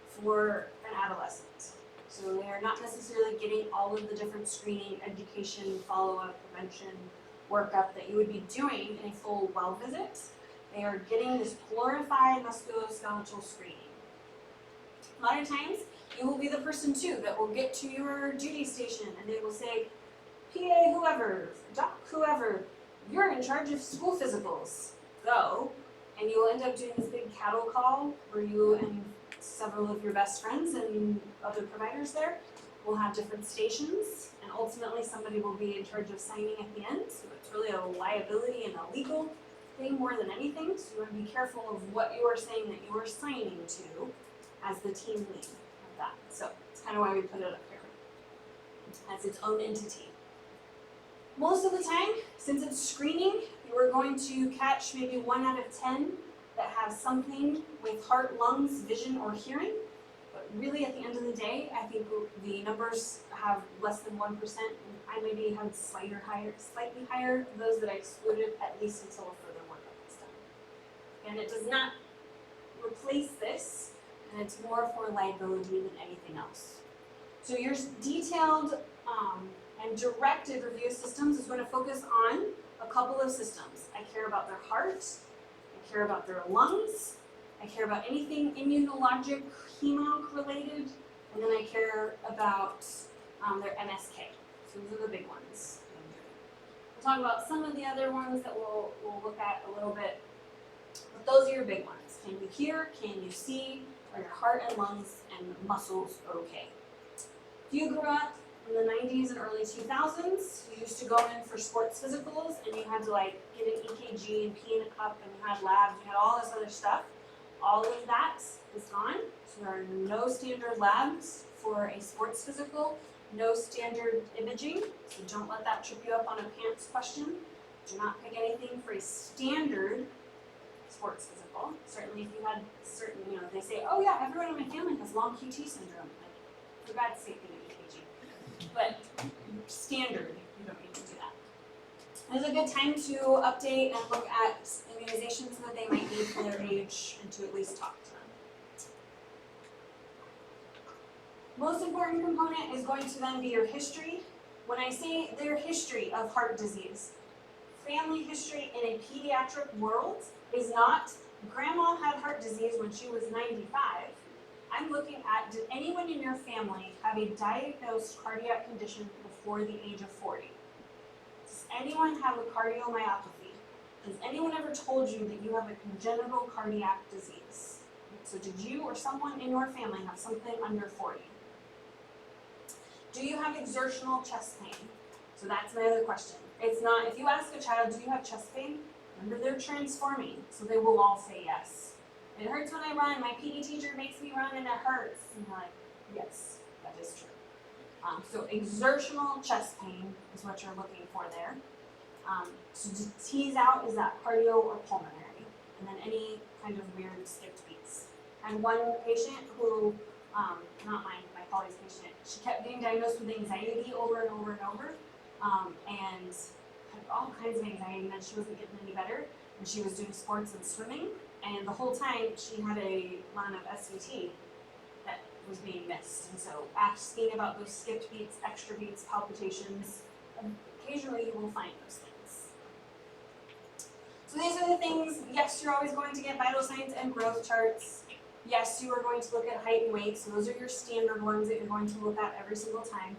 for an adolescent. So they are not necessarily getting all of the different screening, education, follow-up, prevention, workup that you would be doing in a full well visit. They are getting this glorified musculoskeletal screening. A lot of times, you will be the person too that will get to your duty station and they will say, PA whoever, doc whoever, you're in charge of school physicals, go. And you will end up doing this big cattle call where you and several of your best friends and other providers there will have different stations, and ultimately somebody will be in charge of signing at the end. So it's really a liability and a legal thing more than anything. So you want to be careful of what you are saying that you are signing to as the team lead of that. So it's kind of why we put it up here as its own entity. Most of the time, since it's screening, you are going to catch maybe 1 out of 10 that have something with heart, lungs, vision, or hearing. But really, at the end of the day, I think the numbers have less than 1%, and I maybe have slightly higher, those that I excluded, at least until a further workup is done. And it does not replace this, and it's more for liability than anything else. So your detailed and directed review systems is going to focus on a couple of systems. I care about their heart, I care about their lungs, I care about anything immunologic, hemonc related, and then I care about their MSK. So those are the big ones. We'll talk about some of the other ones that we'll look at a little bit, but those are your big ones. Can you hear? Can you see? Are your heart and lungs and muscles okay? If you grew up in the 90s and early 2000s, you used to go in for sports physicals and you had to like get an EKG and pee in a cup and you had labs, you had all this other stuff. All of that is gone. So there are no standard labs for a sports physical, no standard imaging. So don't let that trip you up on a pants question. Do not pick anything for a standard sports physical. Certainly if you had certain, they say, oh yeah, everyone in my family has long QT syndrome. Like, for God's sake, get an EKG. But standard, you don't need to do that. It's a good time to update and look at immunizations that they might need for their age and to at least talk to them. Most important component is going to then be your history. When I say their history of heart disease, family history in a pediatric world is not grandma had heart disease when she was 95. I'm looking at, did anyone in your family have a diagnosed cardiac condition before the age of 40? Does anyone have a cardiomyopathy? Has anyone ever told you that you have a congenital cardiac disease? So did you or someone in your family have something under 40? Do you have exertional chest pain? So that's my other question. It's not, if you ask a child, do you have chest pain? Remember, they're transforming, so they will all say yes. It hurts when I run, my PD teacher makes me run and it hurts. And you're like, yes, that is true. So exertional chest pain is what you're looking for there. So to tease out, is that cardio or pulmonary? And then any kind of weird skipped beats. And one patient who, not mine, my colleague's patient, she kept getting diagnosed with anxiety over and over and over, and had all kinds of anxiety, and then she wasn't getting any better, and she was doing sports and swimming, and the whole time she had a line of SVT that was being missed. And so asking about those skipped beats, extra beats, palpitations, occasionally you will find those things. So these are the things, yes, you're always going to get vital signs and growth charts. Yes, you are going to look at height and weight, so those are your standard ones that you're going to look at every single time.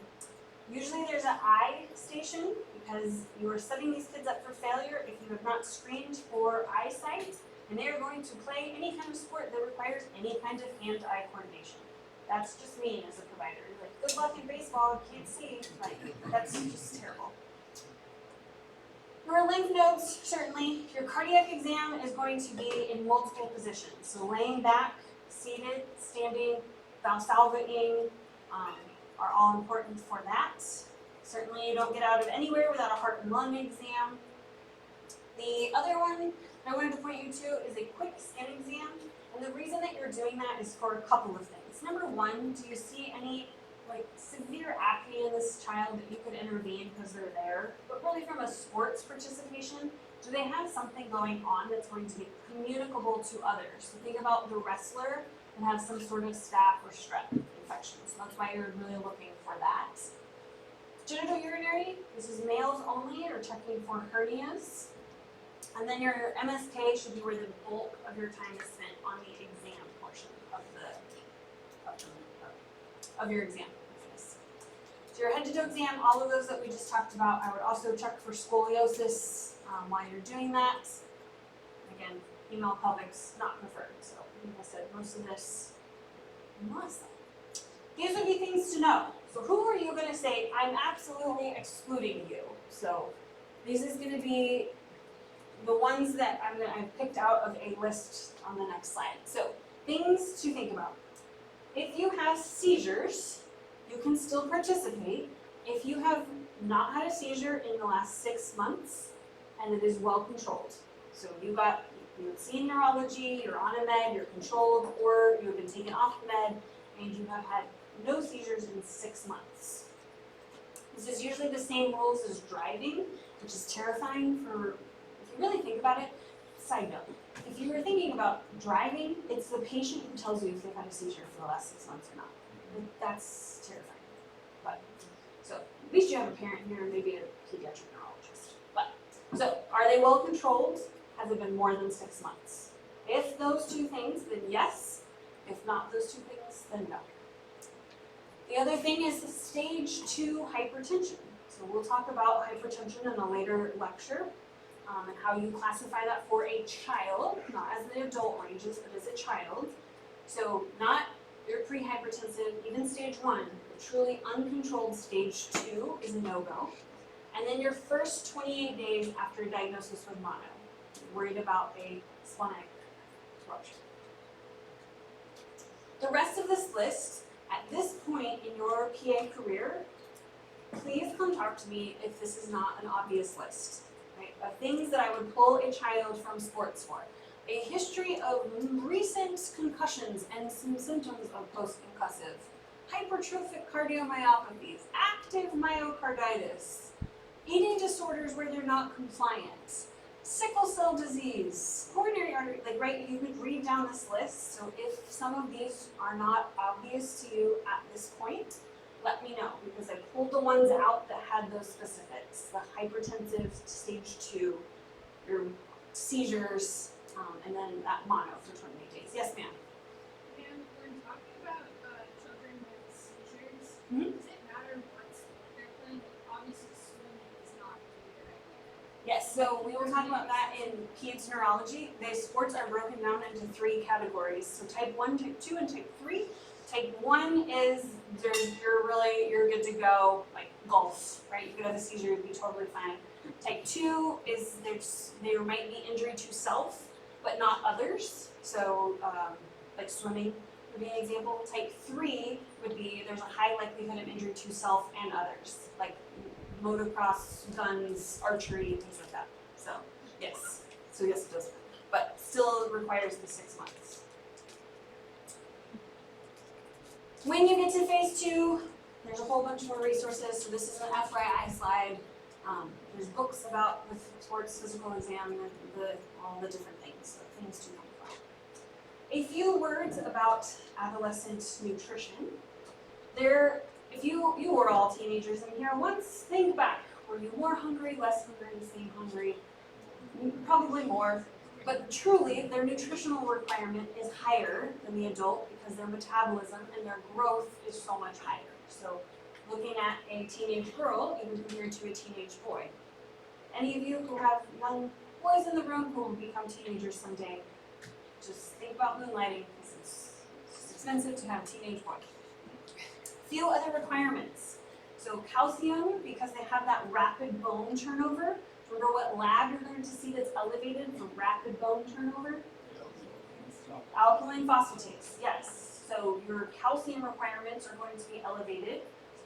Usually there's an eye station because you are setting these kids up for failure if you have not screened for eyesight, and they are going to play any kind of sport that requires any kind of hand-eye coordination. That's just me as a provider. Like, good luck in baseball, can't see. Like, that's just terrible. Your lymph nodes, certainly. Your cardiac exam is going to be in multiple positions. So laying back, seated, standing, valsalvaing are all important for that. Certainly you don't get out of anywhere without a heart and lung exam. The other one I wanted to point you to is a quick skin exam. And the reason that you're doing that is for a couple of things. Number one, do you see any severe acne in this child that you could intervene because they're there? But really from a sports participation, do they have something going on that's going to be communicable to others? So think about the wrestler and have some sort of staph or strep infection. So that's why you're really looking for that. Genitourinary, this is males only, or checking for hernias. And then your MSK should be where the bulk of your time is spent on the exam portion of your exam. So your head to toe exam, all of those that we just talked about, I would also check for scoliosis while you're doing that. Again, female pelvics not preferred. So like I said, most of this, awesome. These would be things to know. So who are you gonna say, I'm absolutely excluding you? So this is gonna be the ones that I've picked out of a list on the next slide. So things to think about. If you have seizures, you can still participate. If you have not had a seizure in the last 6 months and it is well controlled. So you've seen neurology, you're on a med, you're controlled, or you've been taken off the med and you have had no seizures in 6 months. This is usually the same rules as driving, which is terrifying for, if you really think about it. Side note, if you were thinking about driving, it's the patient who tells you if they've had a seizure for the last 6 months or not. That's terrifying. But, so at least you have a parent here, maybe a pediatric neurologist. But, so are they well controlled? Has it been more than 6 months? If those two things, then yes. If not those two things, then no. The other thing is stage 2 hypertension. So we'll talk about hypertension in a later lecture and how you classify that for a child, not as the adult ranges, but as a child. So not your pre-hypertensive, even stage 1, but truly uncontrolled stage 2 is a no-go. And then your first 28 days after diagnosis with mono, worried about a splenic rupture. The rest of this list, at this point in your PA career, please come talk to me if this is not an obvious list, right? Of things that I would pull a child from sports for. A history of recent concussions and some symptoms of post-concussive, hypertrophic cardiomyopathies, active myocarditis, eating disorders where they're not compliant, sickle cell disease, coronary artery, right, you could read down this list. So if some of these are not obvious to you at this point, let me know, because I pulled the ones out that had those specifics, the hypertensive stage 2, your seizures, and then that mono for 28 days. Yes, ma'am? And when talking about children with seizures, Mhm. does it matter what sport they're playing? Obviously, swimming is not really a good idea. Yes, so we will talk about that in PEDS neurology. The sports are broken down into 3 categories. So type 1, type 2, and type 3. Type 1 is you're good to go, like golf, right? You could have a seizure, you'd be totally fine. Type 2 is there might be injury to self, but not others. So like swimming would be an example. Type 3 would be there's a high likelihood of injury to self and others, like motocross, guns, archery, things like that. So yes, it does, but still requires the 6 months. When you get to phase 2, there's a whole bunch more resources. So this is an FYI slide. There's books about the sports physical exam and all the different things, so things to think about. A few words about adolescent nutrition. If you were all teenagers in here once, think back. Were you more hungry, less hungry, same hungry? Probably more. But truly, their nutritional requirement is higher than the adult because their metabolism and their growth is so much higher. So looking at a teenage girl even compared to a teenage boy. Any of you who have young boys in the room who will become teenagers someday, just think about moonlighting because it's expensive to have a teenage boy. Few other requirements. So calcium, because they have that rapid bone turnover. Remember what lab you're going to see that's elevated for rapid bone turnover? Alkaline phosphatase, yes. So your calcium requirements are going to be elevated.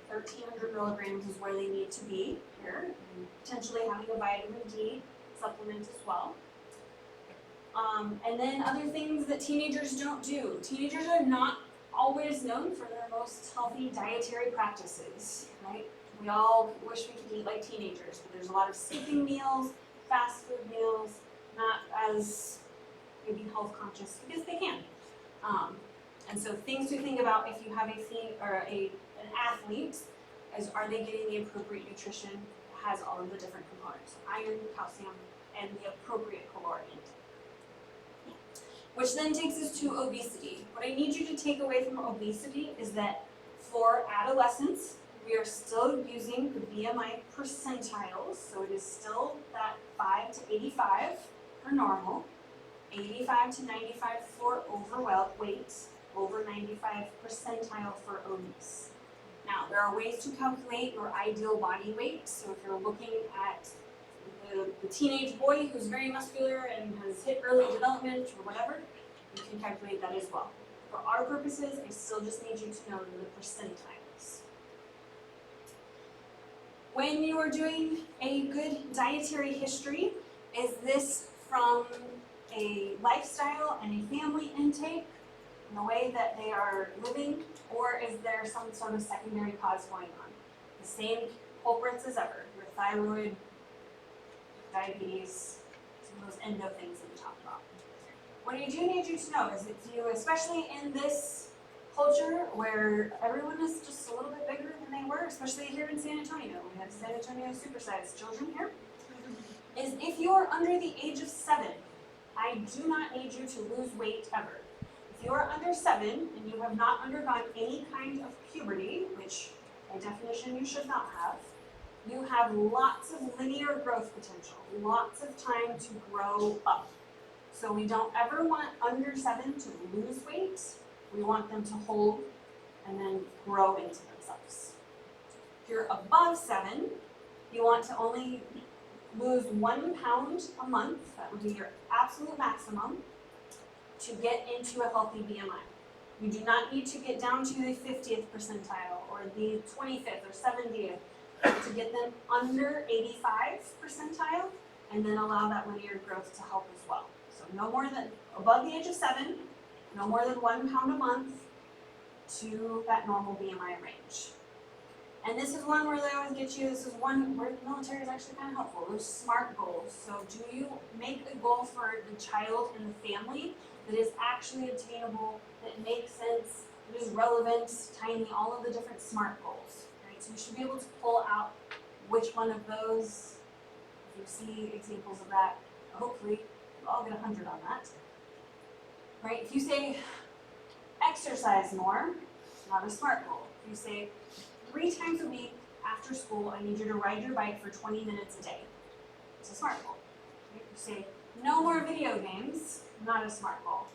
1,300 milligrams is where they need to be here. And potentially having a vitamin D supplement as well. And then other things that teenagers don't do. Teenagers are not always known for their most healthy dietary practices, right? We all wish we could eat like teenagers, but there's a lot of skipping meals, fast food meals, not as maybe health conscious because they can. And so things to think about if you have an athlete is, are they getting the appropriate nutrition that has all of the different components, iron, calcium, and the appropriate caloric intake. Which then takes us to obesity. What I need you to take away from obesity is that for adolescents, we are still using the BMI percentiles, so it is still that 5 to 85 for normal, 85 to 95 for overweight, over 95 percentile for obese. Now, there are ways to calculate your ideal body weight. So if you're looking at the teenage boy who's very muscular and has hit early development or whatever, you can calculate that as well. For our purposes, I still just need you to know the percentiles. When you are doing a good dietary history, is this from a lifestyle and a family intake, in the way that they are living, or is there some sort of secondary cause going on? The same culprits as ever, your thyroid, diabetes, some of those endo things that we talked about. What I do need you to know is if you, especially in this culture where everyone is just a little bit bigger than they were, especially here in San Antonio, we have San Antonio supersized children here, is if you are under the age of 7, I do not need you to lose weight ever. If you are under 7 and you have not undergone any kind of puberty, which by definition you should not have, you have lots of linear growth potential, lots of time to grow up. So we don't ever want under 7 to lose weight. We want them to hold and then grow into themselves. If you're above 7, you want to only lose 1 pound a month. That would be your absolute maximum to get into a healthy BMI. You do not need to get down to the 50th percentile or the 25th or 70th to get them under 85 percentile and then allow that linear growth to help as well. So no more than, above the age of 7, no more than 1 pound a month to that normal BMI range. And this is one where they always get you, this is one where the military is actually kind of helpful, those SMART goals. So do you make a goal for the child and the family that is actually attainable, that makes sense, that is relevant, tiny, all of the different SMART goals, right? So you should be able to pull out which one of those, if you see examples of that, hopefully you'll all get 100 on that, right? If you say exercise more, not a SMART goal. If you say 3 times a week after school, I need you to ride your bike for 20 minutes a day. It's a SMART goal. If you say no more video games, not a SMART goal.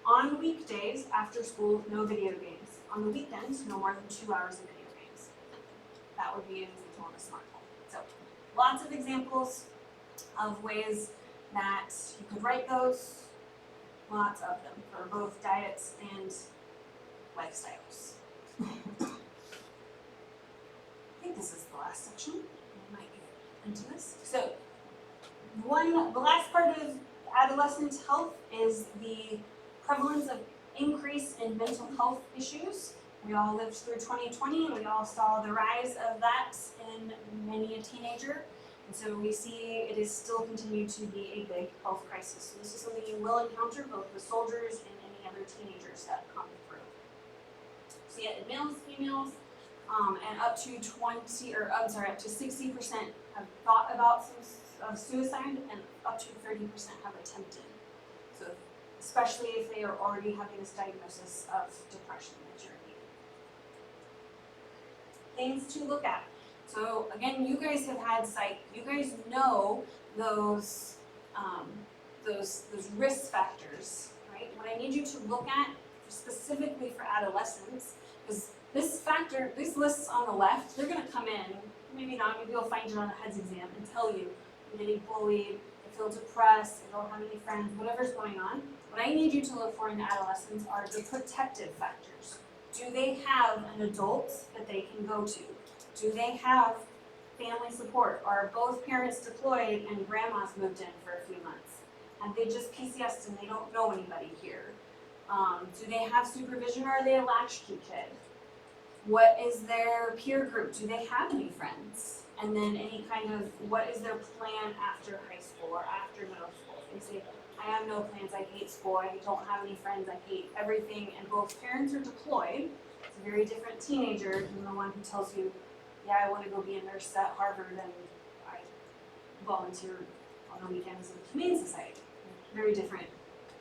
On weekdays after school, no video games. On the weekends, no more than 2 hours of video games. That would be an example of a SMART goal. So lots of examples of ways that you could write those. Lots of them for both diets and lifestyles. I think this is the last section. We might get into this. So, the last part of adolescent health is the prevalence of increase in mental health issues. We all lived through 2020 and we all saw the rise of that in many a teenager. And so we see it is still continued to be a big health crisis. So this is something you will encounter both with soldiers and any other teenagers that come through. So yeah, males, females, and up to 60% have thought about suicide, and up to 30% have attempted. So especially if they are already having this diagnosis of depression that you're needing. Things to look at. So again, you guys have had psych. You guys know those risk factors, right? What I need you to look at specifically for adolescents is this factor, these lists on the left, they're going to come in, maybe not, maybe you'll find it on a heads exam and tell you I'm getting bullied, I feel depressed, I don't have any friends, whatever's going on. What I need you to look for in adolescents are the protective factors. Do they have an adult that they can go to? Do they have family support? Are both parents deployed and grandma's moved in for a few months? Have they just PCS'd and they don't know anybody here? Do they have supervision or are they a latchkey kid? What is their peer group? Do they have any friends? And then any kind of, what is their plan after high school or after middle school? If they say, I have no plans, I hate school, I don't have any friends, I hate everything, and both parents are deployed, it's a very different teenager than the one who tells you, yeah, I want to go be a nurse at Harvard and I volunteer on the weekends in the Humane Society. Very different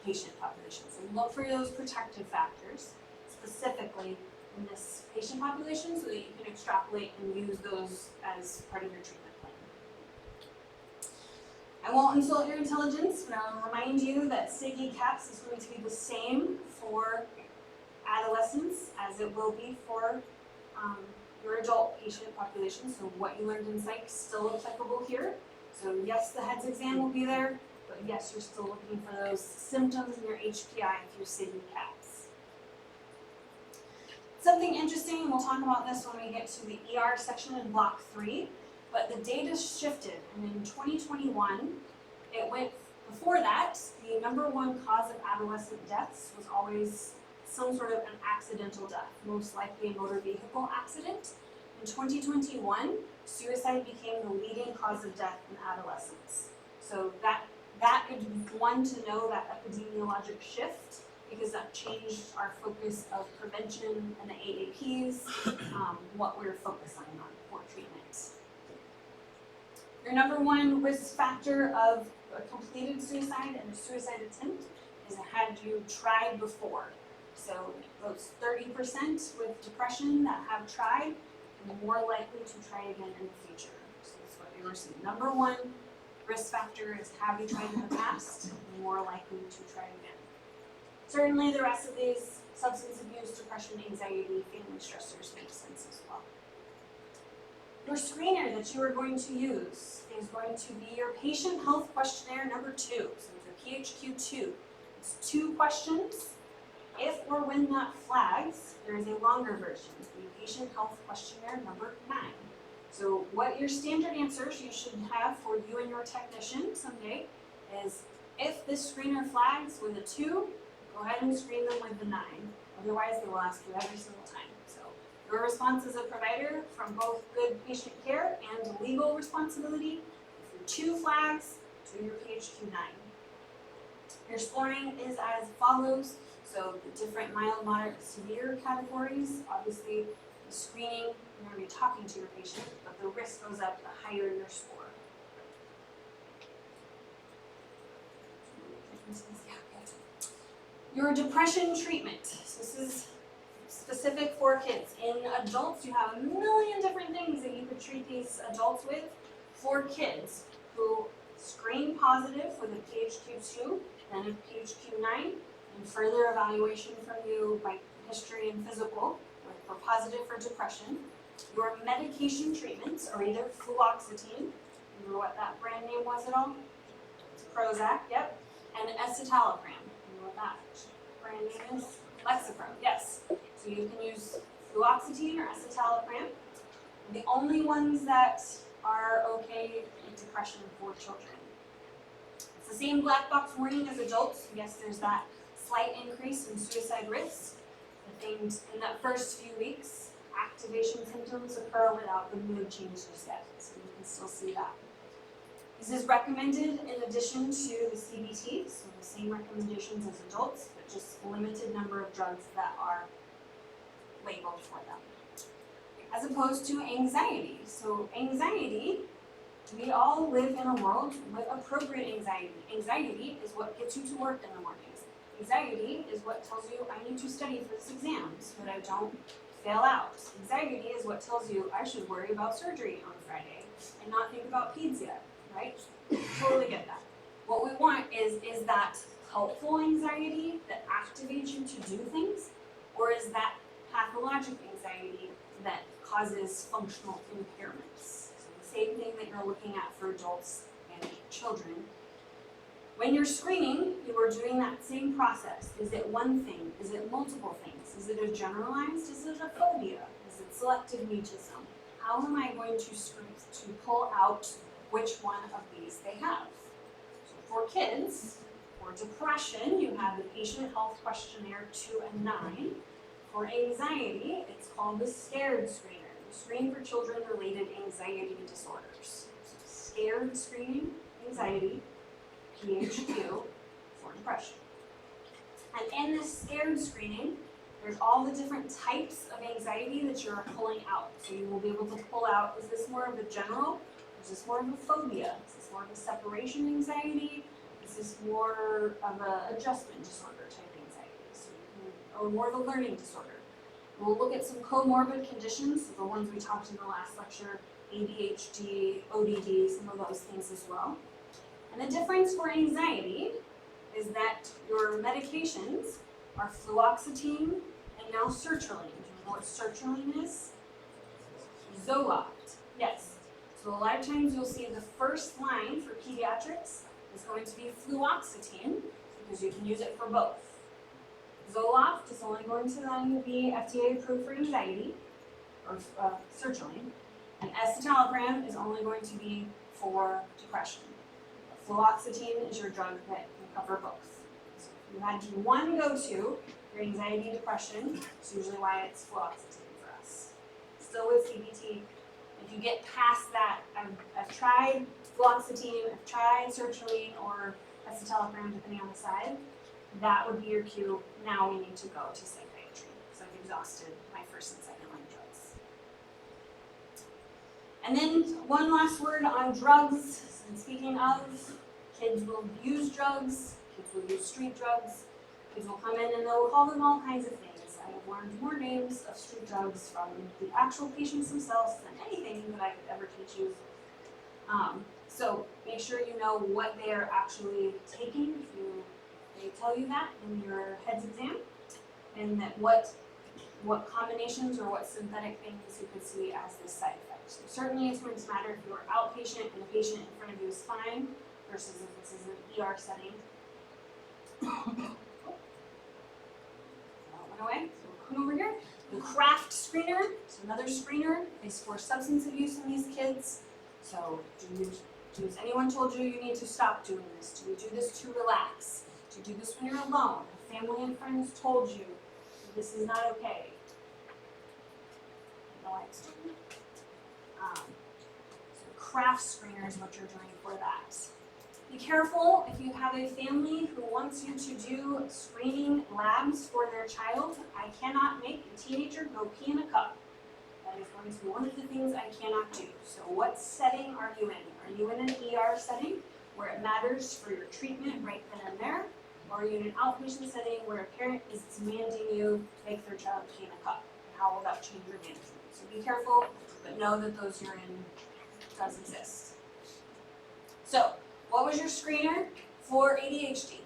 patient population. So look for those protective factors, specifically in this patient population, so that you can extrapolate and use those as part of your treatment plan. I won't insult your intelligence, but I'll remind you that SIGI CAPS is going to be the same for adolescents as it will be for your adult patient population, so what you learned in psych is still applicable here. So yes, the HEDS exam will be there, but yes, you're still looking for those symptoms in your HPI through SID CAPS. Something interesting, and we'll talk about this when we get to the ER section in block 3, but the data shifted, and in 2021, it went, before that, the number one cause of adolescent deaths was always some sort of an accidental death, most likely a motor vehicle accident. In 2021, suicide became the leading cause of death in adolescents. So that is one to know that epidemiologic shift, because that changed our focus of prevention and the AAPs, what we're focusing on for treatment. Your number one risk factor of a completed suicide and a suicide attempt is had you tried before. So those 30% with depression that have tried are more likely to try again in the future. So that's what we were seeing. Number one risk factor is have you tried in the past, more likely to try again. Certainly the rest of these, substance abuse, depression, anxiety, family stressors, make sense as well. Your screener that you are going to use is going to be your patient health questionnaire number 2. So it's a PHQ-2. It's 2 questions. If or when that flags, there is a longer version, the patient health questionnaire number 9. So what your standard answers you should have for you and your technician someday is, if this screener flags with a 2, go ahead and screen them with the 9. Otherwise, they will ask you every single time. So your response as a provider, from both good patient care and legal responsibility, if your 2 flags to your PHQ-9. Your scoring is as follows. So the different mild, moderate, severe categories, obviously the screening, you're going to be talking to your patient, but the risk goes up the higher your score. Your depression treatment. So this is specific for kids. In adults, you have a million different things that you could treat these adults with. For kids who screen positive with a PHQ-2, then a PHQ-9, and further evaluation from you by history and physical, for positive for depression. Your medication treatments are either fluoxetine, remember what that brand name was at all? Prozac, yep, and escitalopram. Remember what that brand name is? Lexapro, yes. So you can use fluoxetine or escitalopram. The only ones that are okay in depression for children. It's the same black box warning as adults. Yes, there's that slight increase in suicide risk. The things in that first few weeks, activation symptoms occur without the mood changes yet. So you can still see that. This is recommended in addition to the CBT, so the same recommendations as adults, but just a limited number of drugs that are labeled for them. As opposed to anxiety. So anxiety, we all live in a world with appropriate anxiety. Anxiety is what gets you to work in the mornings. Anxiety is what tells you I need to study for this exam so that I don't fail out. Anxiety is what tells you I should worry about surgery on Friday and not think about PEDS yet, right? Totally get that. What we want is that helpful anxiety that activates you to do things, or is that pathologic anxiety that causes functional impairments? So the same thing that you're looking at for adults and children. When you're screening, you are doing that same process. Is it one thing? Is it multiple things? Is it a generalized? Is it a phobia? Is it selective mutism? How am I going to pull out which one of these they have? So for kids, for depression, you have the patient health questionnaire 2 and 9. For anxiety, it's called the SCARED screener. The screen for children-related anxiety disorders. So SCARED screening, anxiety, PHQ for depression. And in this SCARED screening, there's all the different types of anxiety that you're pulling out. So you will be able to pull out, is this more of a general? Is this more of a phobia? Is this more of a separation anxiety? Is this more of an adjustment disorder type anxiety? So you can, or more of a learning disorder. We'll look at some comorbid conditions, the ones we talked in the last lecture, ADHD, ODD, some of those things as well. And the difference for anxiety is that your medications are fluoxetine and now sertraline. Do you know what sertraline is? Zoloft, yes. So a lot of times you'll see the first line for pediatrics is going to be fluoxetine, because you can use it for both. Zoloft is only going to then be FDA approved for anxiety, or sertraline, and escitalopram is only going to be for depression. Fluoxetine is your drug that can cover both. So if you had one go-to, your anxiety, depression, it's usually why it's fluoxetine for us. Still with CBT, if you get past that, I've tried fluoxetine, I've tried sertraline or escitalopram, depending on the side, that would be your cue. Now we need to go to psychiatry, because I've exhausted my first and second line drugs. And then one last word on drugs. And speaking of, kids will use drugs, kids will use street drugs, kids will come in and they'll call them all kinds of things. I have learned more names of street drugs from the actual patients themselves than anything that I could ever teach you. So make sure you know what they are actually taking if they tell you that in your heads exam, and that what combinations or what synthetic things you could see as this side effect. So certainly it's going to matter if you're outpatient and the patient in front of you is fine versus if this is an ER setting. That went away. So we'll come over here. The CRAFT screener, so another screener, is for substance abuse in these kids. So has anyone told you you need to stop doing this? Do you do this to relax? Do you do this when you're alone? Have family and friends told you this is not okay? No, I explained. So CRAFT screener is what you're doing for that. Be careful if you have a family who wants you to do screening labs for their child. I cannot make a teenager go pee in a cup. That is going to be one of the things I cannot do. So what setting are you in? Are you in an ER setting where it matters for your treatment right then and there? Or are you in an outpatient setting where a parent is demanding you make their child pee in a cup? And how will that change your management? So be careful, but know that those urine does exist. So, what was your screener for ADHD?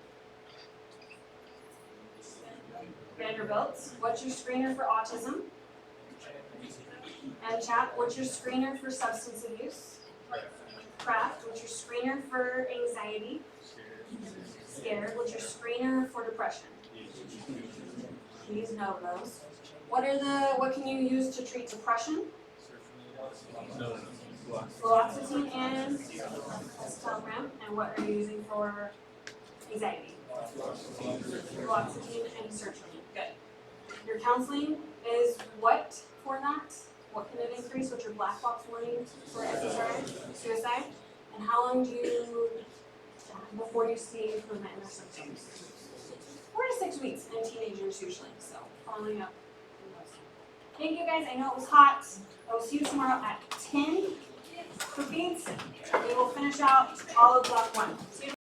Vanderbilt's. What's your screener for autism? MCHAP. What's your screener for substance abuse? CRAFT. What's your screener for anxiety? Scared. What's your screener for depression? Please know those. What can you use to treat depression? Fluoxetine and escitalopram. And what are you using for anxiety? Fluoxetine and sertraline. Good. Your counseling is what for that? What can it increase? What's your black box warning for SSRI, suicide? And how long do you before you see improvement in their symptoms? 4 to 6 weeks in teenagers usually. So following up. Thank you guys. I know it was hot. I will see you tomorrow at 10 for PEDS. We will finish out all of block 1. See you